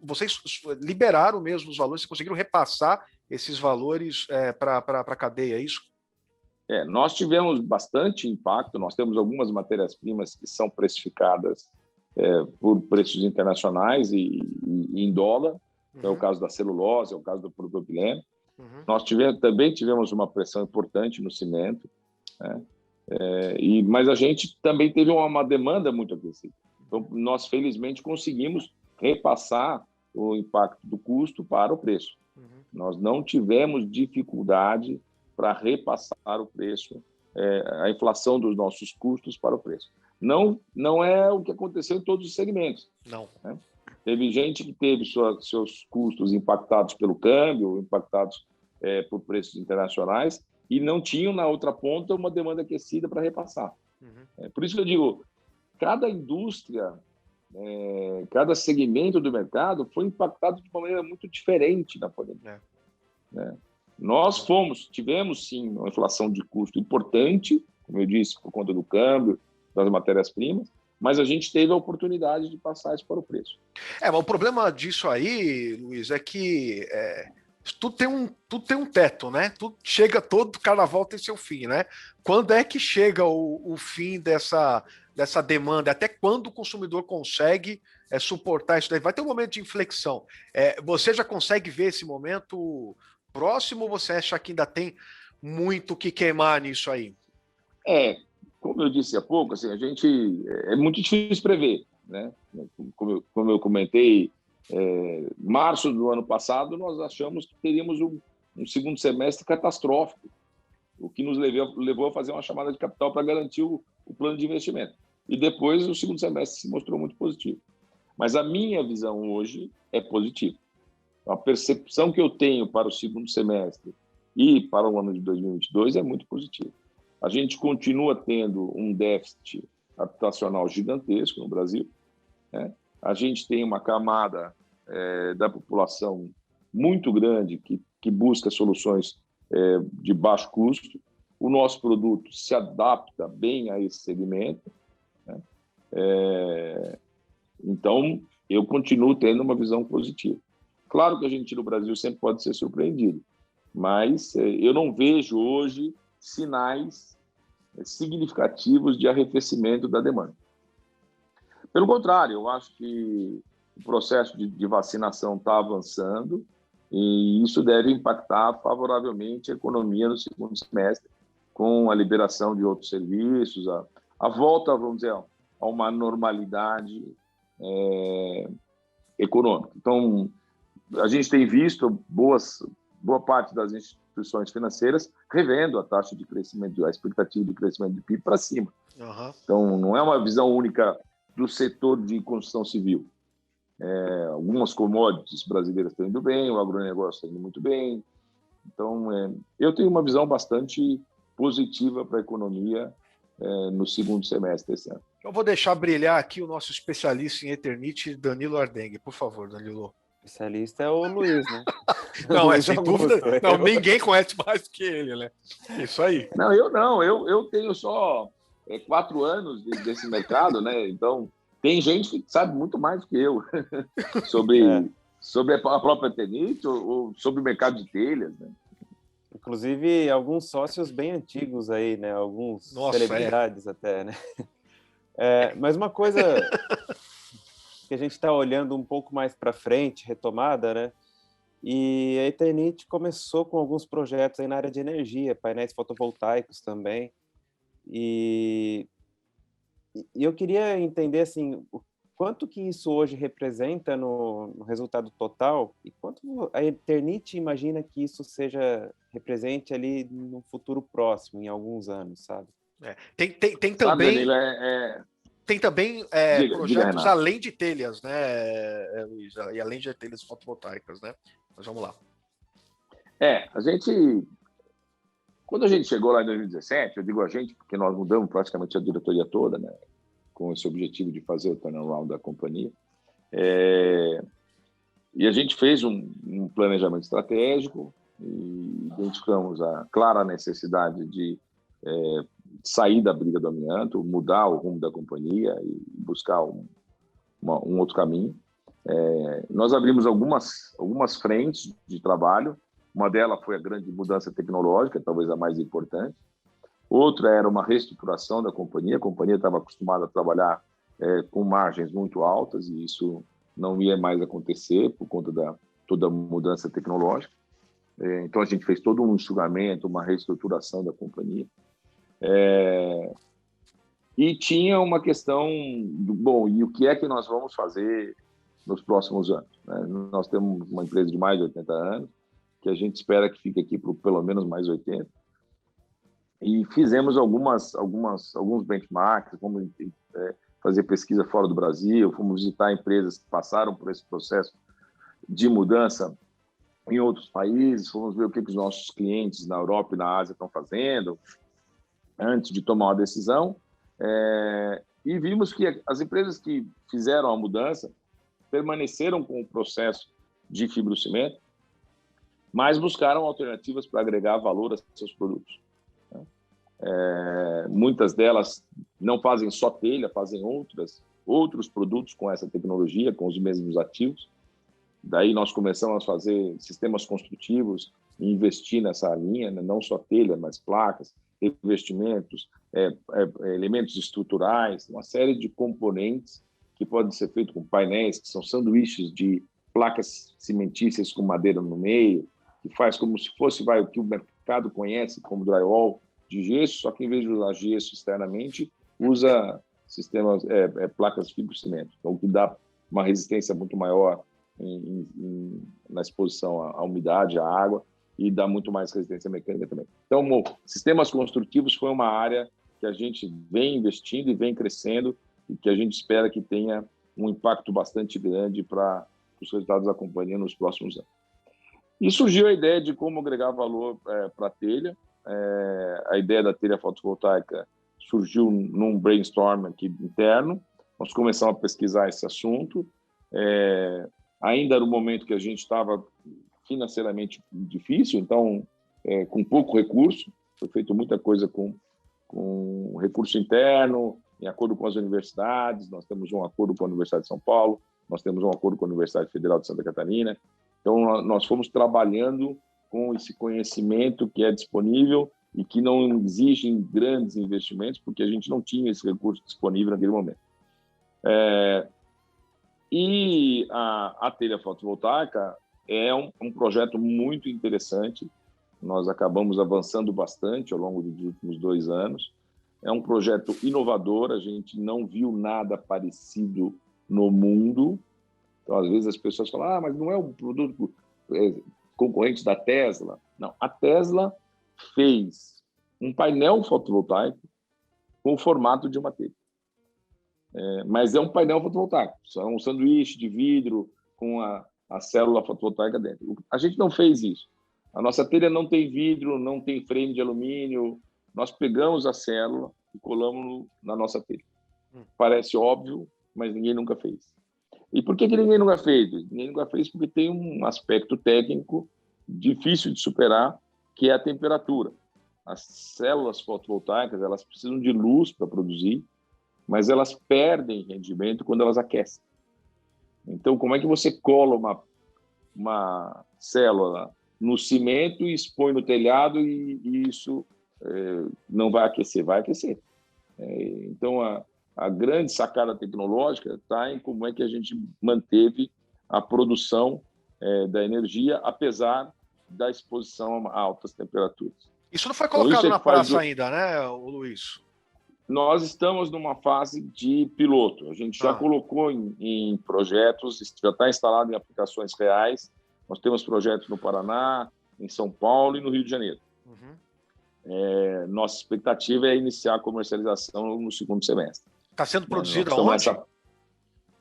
Speaker 1: Vocês liberaram mesmo os valores, vocês conseguiram repassar esses valores para a cadeia, é isso?
Speaker 3: Nós tivemos bastante impacto, nós temos algumas matérias-primas que são precificadas por preços internacionais e em dólar, é o caso da celulose, é o caso do polipropileno. Nós também tivemos uma pressão importante no cimento, né? Mas a gente também teve uma demanda muito agressiva. Então, nós, felizmente, conseguimos repassar o impacto do custo para o preço. Nós não tivemos dificuldade para repassar o preço, a inflação dos nossos custos para o preço. Não é o que aconteceu em todos os segmentos.
Speaker 1: Não.
Speaker 3: Né? Teve gente que teve seus custos impactados pelo câmbio, impactados por preços internacionais, e não tinham, na outra ponta, uma demanda aquecida para repassar. Por isso que eu digo, cada indústria, cada segmento do mercado foi impactado de uma maneira muito diferente na pandemia. Nós tivemos, sim, uma inflação de custo importante, como eu disse, por conta do câmbio, das matérias-primas, mas a gente teve a oportunidade de passar isso para o preço.
Speaker 1: Mas o problema disso aí, Luiz, é que tudo tem um teto, né? Tudo chega, todo carnaval tem seu fim, né? Quando é que chega o fim dessa demanda? Até quando o consumidor consegue suportar isso daí? Vai ter um momento de inflexão. Você já consegue ver esse momento próximo ou você acha que ainda tem muito que queimar nisso aí?
Speaker 3: Como eu disse há pouco, assim, é muito difícil prever, né? Como eu comentei, março do ano passado, nós achamos que teríamos um segundo semestre catastrófico, o que nos levou a fazer uma chamada de capital para garantir o plano de investimento. E depois o segundo semestre se mostrou muito positivo. Mas a minha visão hoje é positiva. A percepção que eu tenho para o segundo semestre e para o ano de 2022 é muito positiva. A gente continua tendo um déficit habitacional gigantesco no Brasil, né? A gente tem uma camada da população muito grande que busca soluções de baixo custo. O nosso produto se adapta bem a esse segmento, né? Então, eu continuo tendo uma visão positiva. Claro que a gente no Brasil sempre pode ser surpreendido, mas eu não vejo hoje sinais significativos de arrefecimento da demanda. Pelo contrário, eu acho que o processo de vacinação está avançando e isso deve impactar favoravelmente a economia no segundo semestre, com a liberação de outros serviços, a volta, vamos dizer, a uma normalidade econômica. Então, a gente tem visto boa parte das instituições financeiras revendo a taxa de crescimento, a expectativa de crescimento de PIB para cima. Então, não é uma visão única do setor de construção civil. Algumas commodities brasileiras estão indo bem, o agronegócio está indo muito bem. Então, eu tenho uma visão bastante positiva para a economia no segundo semestre desse ano.
Speaker 1: Eu vou deixar brilhar aqui o nosso especialista em Eternit, Danilo Ardengue. Por favor, Danilo.
Speaker 2: Especialista é o Luiz, né?
Speaker 1: Não, sem dúvida. Não, ninguém conhece mais que ele, né? Isso aí.
Speaker 3: Não, eu não. Eu tenho só 4 anos desse mercado, né? Então, tem gente que sabe muito mais do que eu sobre a própria Eternit ou sobre o mercado de telhas, né?
Speaker 2: Inclusive, alguns sócios bem antigos aí, né? Alguns celebridades até, né? Mas uma coisa que a gente está olhando um pouco mais para frente, retomada, né? E a Eternit começou com alguns projetos aí na área de energia, painéis fotovoltaicos também. E eu queria entender, assim, o quanto que isso hoje representa no resultado total e quanto a Eternit imagina que isso represente ali no futuro próximo, em alguns anos, sabe?
Speaker 1: Tem também...
Speaker 3: Danilo,
Speaker 1: Tem também projetos além de telhas, né, Luiz? E além de telhas fotovoltaicas, né? Mas vamos lá.
Speaker 3: Quando a gente chegou lá em 2017, eu digo a gente porque nós mudamos praticamente a diretoria toda, né, com esse objetivo de fazer o turnaround da companhia. E a gente fez um planejamento estratégico e identificamos a clara necessidade de sair da briga do amianto, mudar o rumo da companhia e buscar um outro caminho. Nós abrimos algumas frentes de trabalho. Uma delas foi a grande mudança tecnológica, talvez a mais importante. Outra era uma reestruturação da companhia. A companhia estava acostumada a trabalhar com margens muito altas e isso não ia mais acontecer por conta da toda a mudança tecnológica. Então, a gente fez todo um enxugamento, uma reestruturação da companhia. E tinha uma questão bom, e o que é que nós vamos fazer nos próximos anos, né? Nós temos uma empresa de mais de 80 anos, que a gente espera que fique aqui por pelo menos mais 80. E fizemos alguns benchmarks, fazer pesquisa fora do Brasil, fomos visitar empresas que passaram por esse processo de mudança em outros países, fomos ver o que os nossos clientes na Europa e na Ásia estão fazendo antes de tomar uma decisão, e vimos que as empresas que fizeram a mudança permaneceram com o processo de fibrocimento, mas buscaram alternativas para agregar valor a seus produtos. Muitas delas não fazem só telha, fazem outros produtos com essa tecnologia, com os mesmos ativos. Daí nós começamos a fazer sistemas construtivos e investir nessa linha, né? Não só telha, mas placas, revestimentos, elementos estruturais, uma série de componentes que podem ser feitos com painéis, que são sanduíches de placas cimentícias com madeira no meio, que faz como se fosse o que o mercado conhece como drywall de gesso, só que em vez de usar gesso externamente, usa sistemas, placas de fibrocimento, então, o que dá uma resistência muito maior na exposição à umidade, à água, e dá muito mais resistência mecânica também. Então, sistemas construtivos foi uma área que a gente vem investindo e vem crescendo e que a gente espera que tenha um impacto bastante grande para os resultados da companhia nos próximos anos. E surgiu a ideia de como agregar valor para a telha. A ideia da telha fotovoltaica surgiu num brainstorm aqui interno. Nós começamos a pesquisar esse assunto. Ainda era um momento que a gente estava financeiramente difícil, então, com pouco recurso, foi feito muita coisa com recurso interno, em acordo com as universidades. Nós temos um acordo com a Universidade de São Paulo, nós temos um acordo com a Universidade Federal de Santa Catarina. Então, nós fomos trabalhando com esse conhecimento que é disponível e que não exigem grandes investimentos, porque a gente não tinha esse recurso disponível naquele momento. E a telha fotovoltaica é um projeto muito interessante. Nós acabamos avançando bastante ao longo dos últimos 2 anos. É um projeto inovador, a gente não viu nada parecido no mundo. Então, às vezes as pessoas falam, mas não é um produto concorrente da Tesla. Não, a Tesla fez um painel fotovoltaico com o formato de uma telha. Mas é um painel fotovoltaico, é um sanduíche de vidro com a célula fotovoltaica dentro. A gente não fez isso. A nossa telha não tem vidro, não tem frame de alumínio. Nós pegamos a célula e colamos na nossa telha. Parece óbvio, mas ninguém nunca fez. E por que ninguém nunca fez? Ninguém nunca fez porque tem um aspecto técnico difícil de superar, que é a temperatura. As células fotovoltaicas, elas precisam de luz para produzir, mas elas perdem rendimento quando elas aquecem. Então, como é que você cola uma célula no cimento e expõe no telhado e isso não vai aquecer? Vai aquecer. Então, a grande sacada tecnológica está em como é que a gente manteve a produção da energia, apesar da exposição a altas temperaturas.
Speaker 1: Isso não foi colocado na praça ainda, né, Luiz?
Speaker 3: Nós estamos numa fase de piloto. A gente já colocou em projetos, já está instalado em aplicações reais. Nós temos projetos no Paraná, em São Paulo e no Rio de Janeiro. Nossa expectativa é iniciar a comercialização no segundo semestre.
Speaker 1: Está sendo produzido aonde?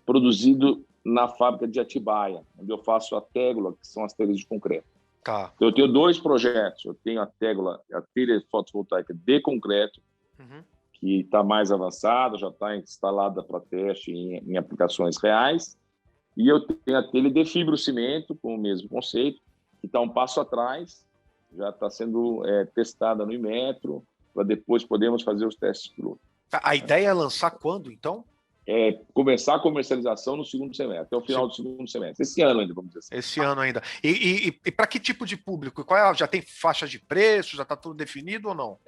Speaker 3: Produzido na fábrica de Atibaia, onde eu faço a tégula, que são as telhas de concreto.
Speaker 1: Tá.
Speaker 3: Então, eu tenho 2 projetos. Eu tenho a telha fotovoltaica de concreto, que está mais avançada, já está instalada para teste em aplicações reais. E eu tenho a telha de fibrocimento, com o mesmo conceito, que está um passo atrás, já está sendo testada no Inmetro, para depois podermos fazer os testes piloto.
Speaker 1: A ideia é lançar quando, então?
Speaker 3: Começar a comercialização no segundo semestre, até o final do segundo semestre. Esse ano ainda, vamos dizer assim.
Speaker 1: Esse ano ainda. E para que tipo de público? Já tem faixa de preço? Já está tudo definido ou não?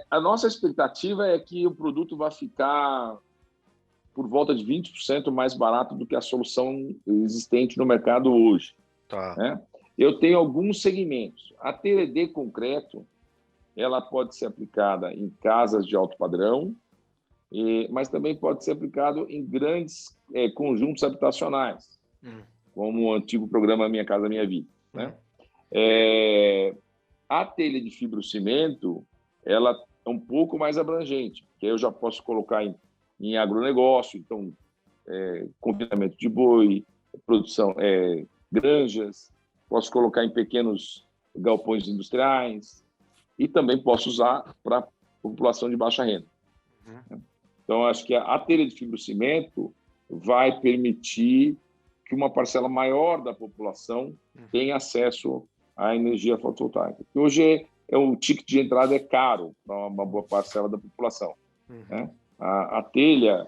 Speaker 3: A nossa expectativa é que o produto vai ficar por volta de 20% mais barato do que a solução existente no mercado hoje.
Speaker 1: Tá.
Speaker 3: Né? Eu tenho alguns segmentos. A telha de concreto, ela pode ser aplicada em casas de alto padrão, mas também pode ser aplicado em grandes conjuntos habitacionais, como o antigo programa Minha Casa Minha Vida. Né? A telha de fibrocimento, ela é um pouco mais abrangente, porque eu já posso colocar em em agronegócio, então, confinamento de boi, produção, granjas, posso colocar em pequenos galpões industriais e também posso usar para população de baixa renda. Então, acho que a telha de fibrocimento vai permitir que uma parcela maior da população tenha acesso à energia fotovoltaica. Hoje o ticket de entrada é caro para uma boa parcela da população. Né? A telha,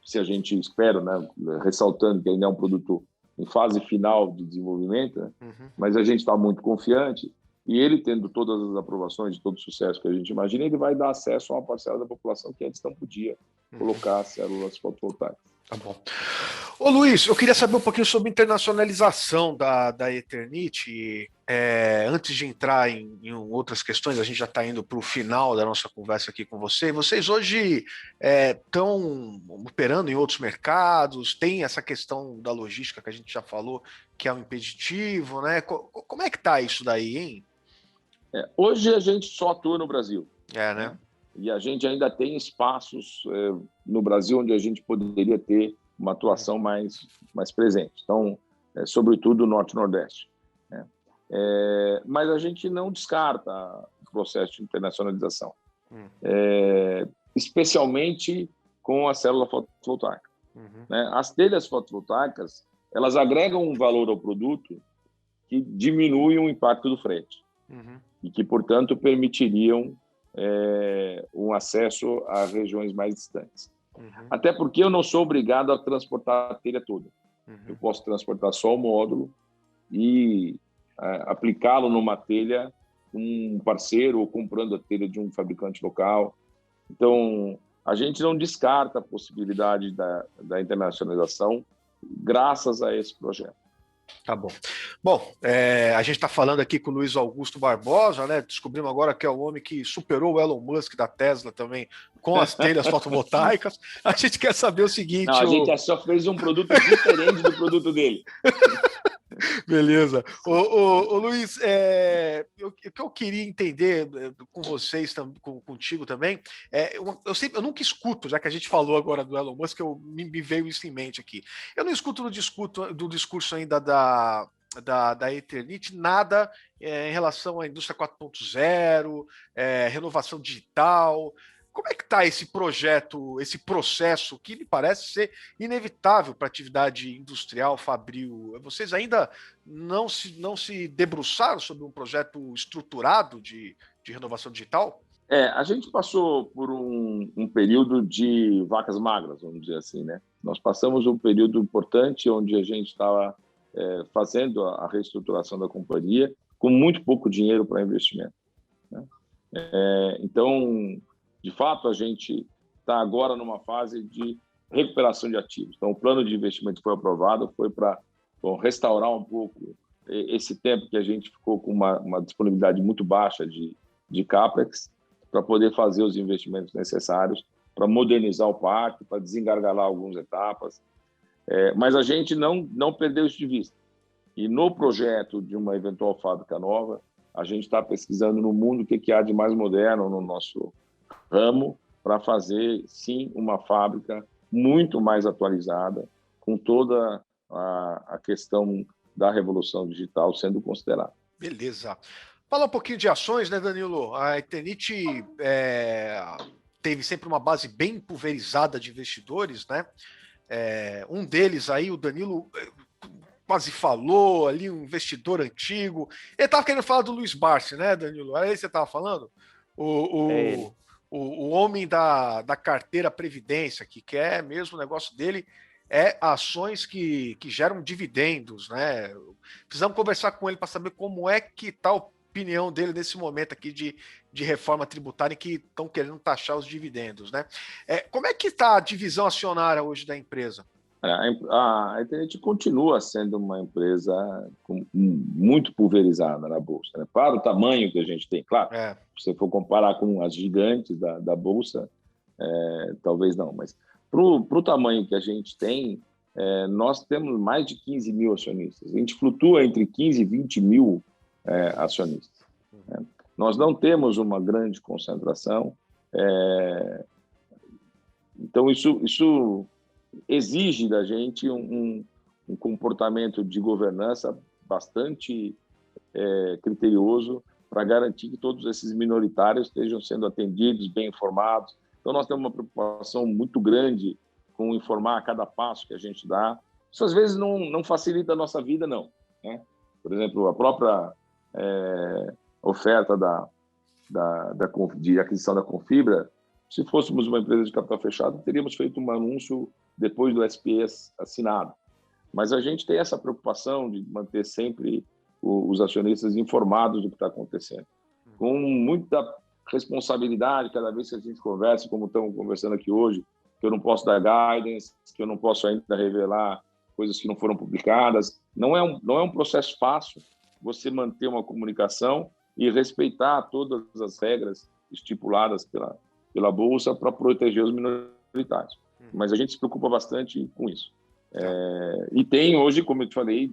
Speaker 3: se a gente espera, né, ressaltando que ainda é um produto em fase final de desenvolvimento, né? Mas a gente está muito confiante e ele, tendo todas as aprovações e todo o sucesso que a gente imagina, ele vai dar acesso a uma parcela da população que antes não podia colocar células fotovoltaicas.
Speaker 1: Tá bom. Ô Luiz, eu queria saber um pouquinho sobre internacionalização da Eternit. Antes de entrar em outras questões, a gente já está indo para o final da nossa conversa aqui com você. Vocês hoje estão operando em outros mercados? Tem essa questão da logística que a gente já falou, que é um impeditivo, né? Como é que está isso daí, hein?
Speaker 3: Hoje a gente só atua no Brasil.
Speaker 1: Né?
Speaker 3: E a gente ainda tem espaços no Brasil onde a gente poderia ter uma atuação mais presente. Então, sobretudo o Norte e Nordeste. Né? Mas a gente não descarta o processo de internacionalização, especialmente com a célula fotovoltaica. Né? As telhas fotovoltaicas, elas agregam um valor ao produto que diminui o impacto do frete e que, portanto, permitiriam um acesso a regiões mais distantes. Até porque eu não sou obrigado a transportar a telha toda. Eu posso transportar só o módulo e aplicá-lo numa telha com um parceiro ou comprando a telha de um fabricante local. Então, a gente não descarta a possibilidade da internacionalização graças a esse projeto.
Speaker 1: Tá bom. Bom, a gente está falando aqui com o Luiz Augusto Barbosa, né? Descobrimos agora que é o homem que superou o Elon Musk da Tesla também com as telhas fotovoltaicas. A gente quer saber o seguinte...
Speaker 3: Não, a gente só fez um produto diferente do produto dele.
Speaker 1: Beleza. Ô Luiz, o que eu queria entender com vocês, contigo também, eu nunca escuto, já que a gente falou agora do Elon Musk, me veio isso em mente aqui. Eu não escuto do discurso ainda da Eternit nada em relação à indústria 4.0, renovação digital. Como é que está esse projeto, esse processo que me parece ser inevitável para a atividade industrial, fabril? Vocês ainda não se debruçaram sobre um projeto estruturado de renovação digital?
Speaker 3: A gente passou por um período de vacas magras, vamos dizer assim, né? Nós passamos um período importante onde a gente estava fazendo a reestruturação da companhia com muito pouco dinheiro para investimento, né? Então, de fato, a gente está agora numa fase de recuperação de ativos. Então, o plano de investimento foi aprovado, foi para restaurar um pouco esse tempo que a gente ficou com uma disponibilidade muito baixa de CAPEX, para poder fazer os investimentos necessários para modernizar o parque, para desengargalar algumas etapas. Mas a gente não perdeu isso de vista. E no projeto de uma eventual fábrica nova, a gente está pesquisando no mundo o que há de mais moderno no nosso ramo para fazer, sim, uma fábrica muito mais atualizada, com toda a questão da revolução digital sendo considerada.
Speaker 1: Beleza. Fala um pouquinho de ações, né, Danilo? A Eternit teve sempre uma base bem pulverizada de investidores, né? Um deles aí, o Danilo quase falou ali, um investidor antigo. Ele estava querendo falar do Luiz Barsi, né, Danilo? Era isso que você estava falando? O homem da carteira Previdência, que quer mesmo o negócio dele ações que geram dividendos, né? Precisamos conversar com ele para saber como é que está a opinião dele nesse momento aqui de reforma tributária, que estão querendo taxar os dividendos, né? Como é que está a divisão acionária hoje da empresa?
Speaker 3: A Eternit continua sendo uma empresa muito pulverizada na Bolsa, né? Para o tamanho que a gente tem, claro, se você for comparar com as gigantes da Bolsa, talvez não, mas para o tamanho que a gente tem, nós temos mais de 15 mil acionistas. A gente flutua entre 15 e 20 mil acionistas. Nós não temos uma grande concentração. Então, isso exige da gente um comportamento de governança bastante criterioso para garantir que todos esses minoritários estejam sendo atendidos, bem informados. Então, nós temos uma preocupação muito grande com informar a cada passo que a gente dá. Isso, às vezes, não facilita a nossa vida, não, né? Por exemplo, a própria oferta de aquisição da Confibra, se fôssemos uma empresa de capital fechado, teríamos feito um anúncio depois do SPE assinado. Mas a gente tem essa preocupação de manter sempre os acionistas informados do que está acontecendo. Com muita responsabilidade, cada vez que a gente conversa, como estamos conversando aqui hoje, que eu não posso dar guidance, que eu não posso ainda revelar coisas que não foram publicadas. Não é um processo fácil você manter uma comunicação e respeitar todas as regras estipuladas pela Bolsa para proteger os minoritários. Mas a gente se preocupa bastante com isso. E tem hoje, como eu te falei,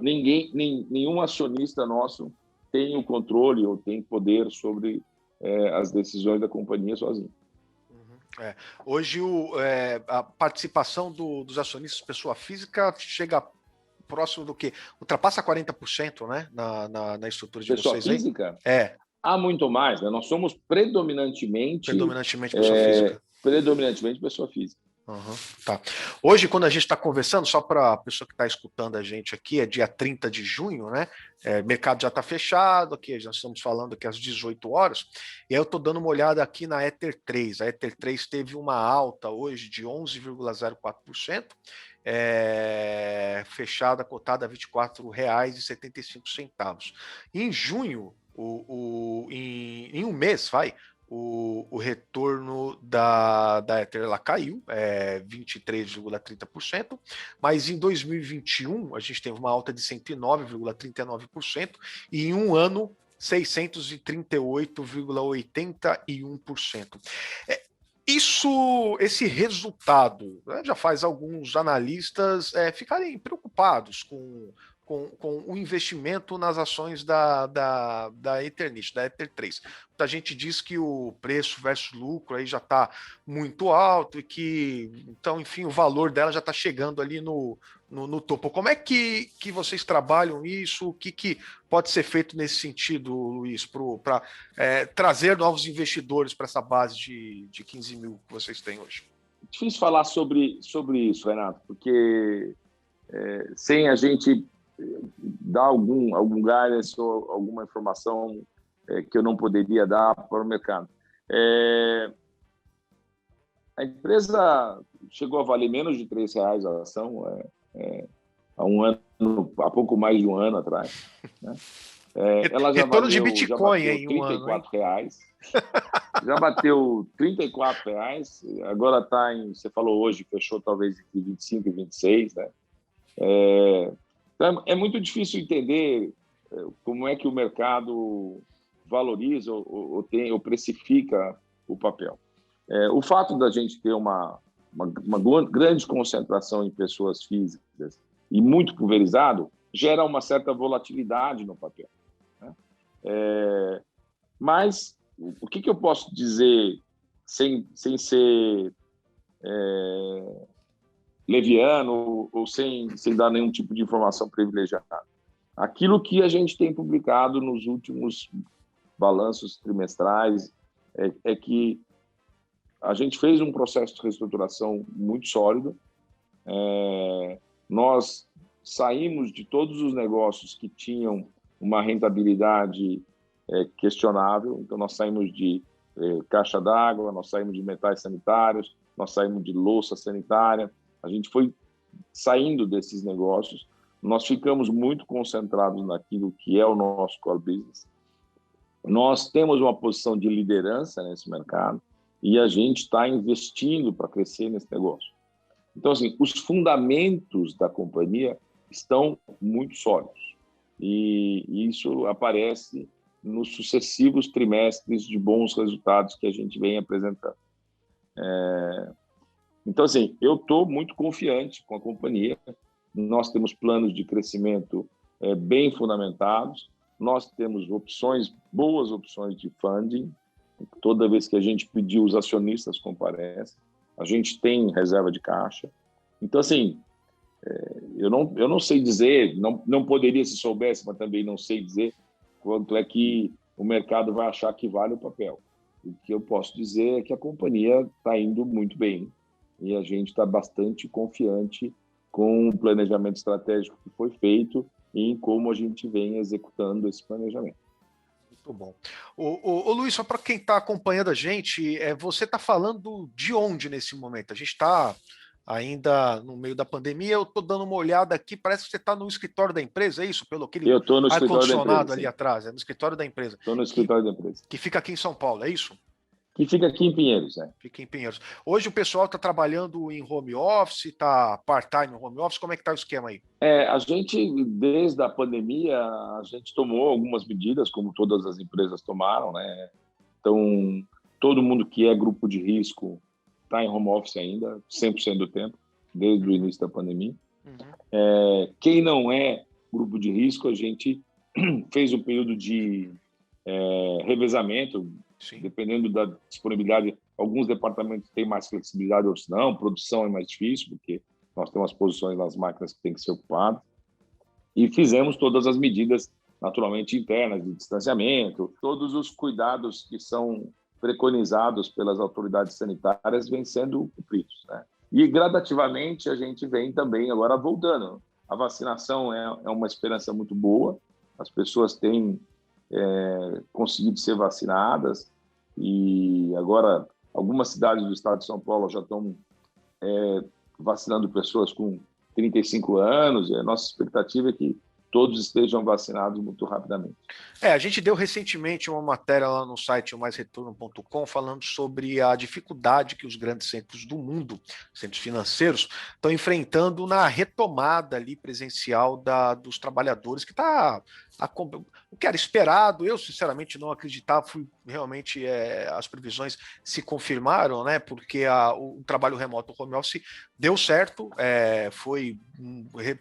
Speaker 3: nenhum acionista nosso tem o controle ou tem poder sobre as decisões da companhia sozinho.
Speaker 1: Hoje a participação dos acionistas pessoa física chega próximo do que? Ultrapassa 40%, né? Na estrutura de
Speaker 3: pessoa
Speaker 1: vocês,
Speaker 3: física?
Speaker 1: Hein?
Speaker 3: Há muito mais, né? Nós somos predominantemente
Speaker 1: pessoa física.
Speaker 3: Predominantemente pessoa física.
Speaker 1: Tá. Hoje, quando a gente está conversando, só para a pessoa que está escutando a gente aqui, é dia 30 de junho, né? Mercado já está fechado, aqui já estamos falando aqui às 18 horas, e aí eu estou dando uma olhada aqui na Ether 3. A Ether 3 teve uma alta hoje de 11,04%, fechada, cotada a R$ 24,75. Em junho, em um mês, o retorno da Ether ela caiu 23,30%, mas em 2021 a gente teve uma alta de 109,39% e em um ano 638,81%. Esse resultado, né, já faz alguns analistas ficarem preocupados com o investimento nas ações da Eternit, da Ether 3. A gente diz que o preço versus lucro aí já está muito alto e que, então, enfim, o valor dela já está chegando ali no topo. Como é que vocês trabalham isso? O que pode ser feito nesse sentido, Luiz, para trazer novos investidores para essa base de 15 mil que vocês têm hoje?
Speaker 3: Difícil falar sobre isso, Renato, porque sem a gente dar algum guidance ou alguma informação que eu não poderia dar para o mercado. A empresa chegou a valer menos de R$3 a ação há pouco mais de um ano atrás, né? Ela já
Speaker 1: retorno de
Speaker 3: Bitcoin
Speaker 1: já bateu
Speaker 3: em um ano, já bateu R$34, agora está você falou hoje, fechou talvez entre 25 e 26, né? Então, é muito difícil entender como é que o mercado valoriza ou precifica o papel. O fato da gente ter uma grande concentração em pessoas físicas e muito pulverizado gera uma certa volatilidade no papel, né? Mas o que eu posso dizer sem ser leviano ou sem dar nenhum tipo de informação privilegiada? Aquilo que a gente tem publicado nos últimos balanços trimestrais é que a gente fez um processo de reestruturação muito sólido. Nós saímos de todos os negócios que tinham uma rentabilidade questionável. Então, nós saímos de caixa d'água, nós saímos de metais sanitários, nós saímos de louça sanitária. A gente foi saindo desses negócios. Nós ficamos muito concentrados naquilo que é o nosso core business. Nós temos uma posição de liderança nesse mercado e a gente está investindo para crescer nesse negócio. Então, assim, os fundamentos da companhia estão muito sólidos e isso aparece nos sucessivos trimestres de bons resultados que a gente vem apresentando. Então, assim, eu estou muito confiante com a companhia. Nós temos planos de crescimento bem fundamentados. Nós temos boas opções de funding. Toda vez que a gente pedir, os acionistas comparecem. A gente tem reserva de caixa. Então, assim, eu não sei dizer, não poderia se soubesse, mas também não sei dizer quanto é que o mercado vai achar que vale o papel. O que eu posso dizer é que a companhia está indo muito bem e a gente está bastante confiante com o planejamento estratégico que foi feito e em como a gente vem executando esse planejamento.
Speaker 1: Muito bom. Ô Luiz, só para quem está acompanhando a gente, você está falando de onde nesse momento? A gente está ainda no meio da pandemia, eu estou dando uma olhada aqui, parece que você está no escritório da empresa, é isso? Pelo aquele
Speaker 3: Eu estou no escritório da empresa,
Speaker 1: ali atrás, é no escritório da empresa.
Speaker 3: Estou no escritório da empresa.
Speaker 1: Que fica aqui em São Paulo, é isso?
Speaker 3: Que fica aqui em Pinheiros,
Speaker 1: Fica em Pinheiros. Hoje o pessoal está trabalhando em home office, está part-time no home office, como é que está o esquema aí?
Speaker 3: A gente, desde a pandemia, a gente tomou algumas medidas, como todas as empresas tomaram, né? Então, todo mundo que é grupo de risco está em home office ainda, 100% do tempo, desde o início da pandemia. Quem não é grupo de risco, a gente fez um período de revezamento. Sim. Dependendo da disponibilidade, alguns departamentos têm mais flexibilidade, outros não. Produção é mais difícil, porque nós temos posições nas máquinas que têm que ser ocupadas. E fizemos todas as medidas, naturalmente, internas, de distanciamento. Todos os cuidados que são preconizados pelas autoridades sanitárias vêm sendo cumpridos, né? E, gradativamente, a gente vem também agora voltando. A vacinação é uma esperança muito boa. As pessoas têm conseguido ser vacinadas e agora algumas cidades do estado de São Paulo já estão vacinando pessoas com 35 anos e a nossa expectativa é que todos estejam vacinados muito rapidamente.
Speaker 1: A gente deu recentemente uma matéria lá no site maisretorno.com falando sobre a dificuldade que os grandes centros do mundo, centros financeiros, estão enfrentando na retomada ali presencial dos trabalhadores, que está o que era esperado. Eu, sinceramente, não acreditava, realmente as previsões se confirmaram, né? Porque o trabalho remoto, o home office, deu certo,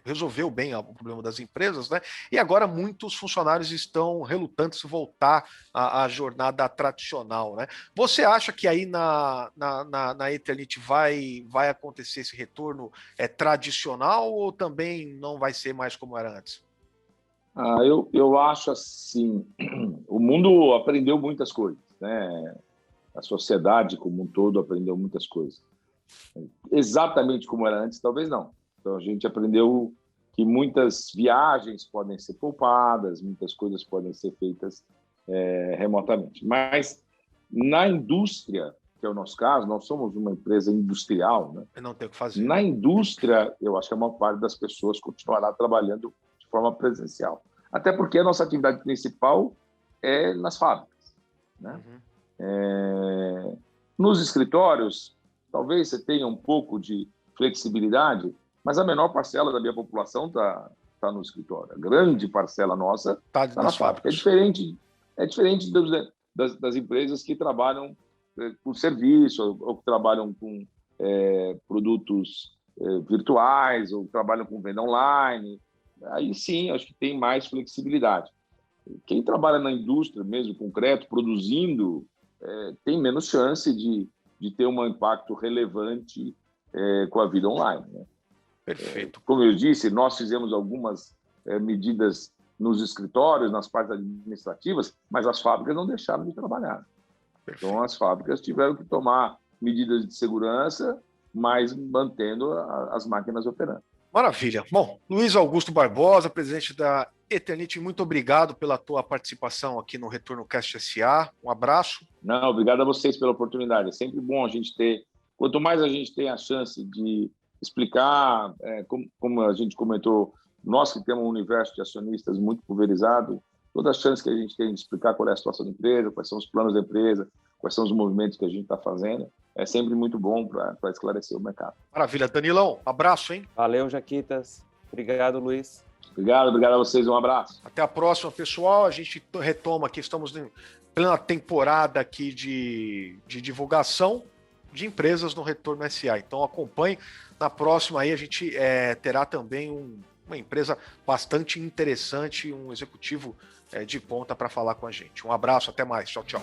Speaker 1: resolveu bem o problema das empresas, né? E agora muitos funcionários estão relutantes em voltar à jornada tradicional, né? Você acha que aí na Eternit vai acontecer esse retorno tradicional ou também não vai ser mais como era antes?
Speaker 3: Eu acho assim, o mundo aprendeu muitas coisas, né? A sociedade como um todo aprendeu muitas coisas. Exatamente como era antes, talvez não. Então a gente aprendeu que muitas viagens podem ser poupadas, muitas coisas podem ser feitas remotamente. Mas na indústria, que é o nosso caso, nós somos uma empresa industrial, né?
Speaker 1: Não tem o que fazer.
Speaker 3: Na indústria, eu acho que a maior parte das pessoas continuará trabalhando de forma presencial. Até porque a nossa atividade principal é nas fábricas, né? Nos escritórios, talvez você tenha um pouco de flexibilidade, mas a menor parcela da minha população está no escritório. A grande parcela nossa está nas fábricas. É diferente das empresas que trabalham com serviço ou que trabalham com produtos virtuais ou trabalham com venda online. Aí sim, acho que tem mais flexibilidade. Quem trabalha na indústria mesmo, concreto, produzindo, tem menos chance de ter um impacto relevante com a vida online, né?
Speaker 1: Perfeito.
Speaker 3: Como eu disse, nós fizemos algumas medidas nos escritórios, nas partes administrativas, mas as fábricas não deixaram de trabalhar. Perfeito. Então, as fábricas tiveram que tomar medidas de segurança, mas mantendo as máquinas operando.
Speaker 1: Maravilha. Bom, Luiz Augusto Barbosa, presidente da Eternit, muito obrigado pela tua participação aqui no Retorno Cast SA. Um abraço.
Speaker 3: Não, obrigado a vocês pela oportunidade. É sempre bom a gente ter, quanto mais a gente tem a chance de explicar, como a gente comentou, nós que temos um universo de acionistas muito pulverizado, toda a chance que a gente tem de explicar qual é a situação da empresa, quais são os planos da empresa, quais são os movimentos que a gente está fazendo, é sempre muito bom para esclarecer o mercado.
Speaker 1: Maravilha. Danilão, abraço, hein?
Speaker 2: Valeu, Jaquitas. Obrigado, Luiz.
Speaker 3: Obrigado a vocês. Um abraço.
Speaker 1: Até a próxima, pessoal. A gente retoma aqui, estamos em plena temporada aqui de divulgação de empresas no Retorno SA. Então acompanhe. Na próxima aí a gente terá também uma empresa bastante interessante, um executivo de ponta para falar com a gente. Um abraço, até mais. Tchau, tchau.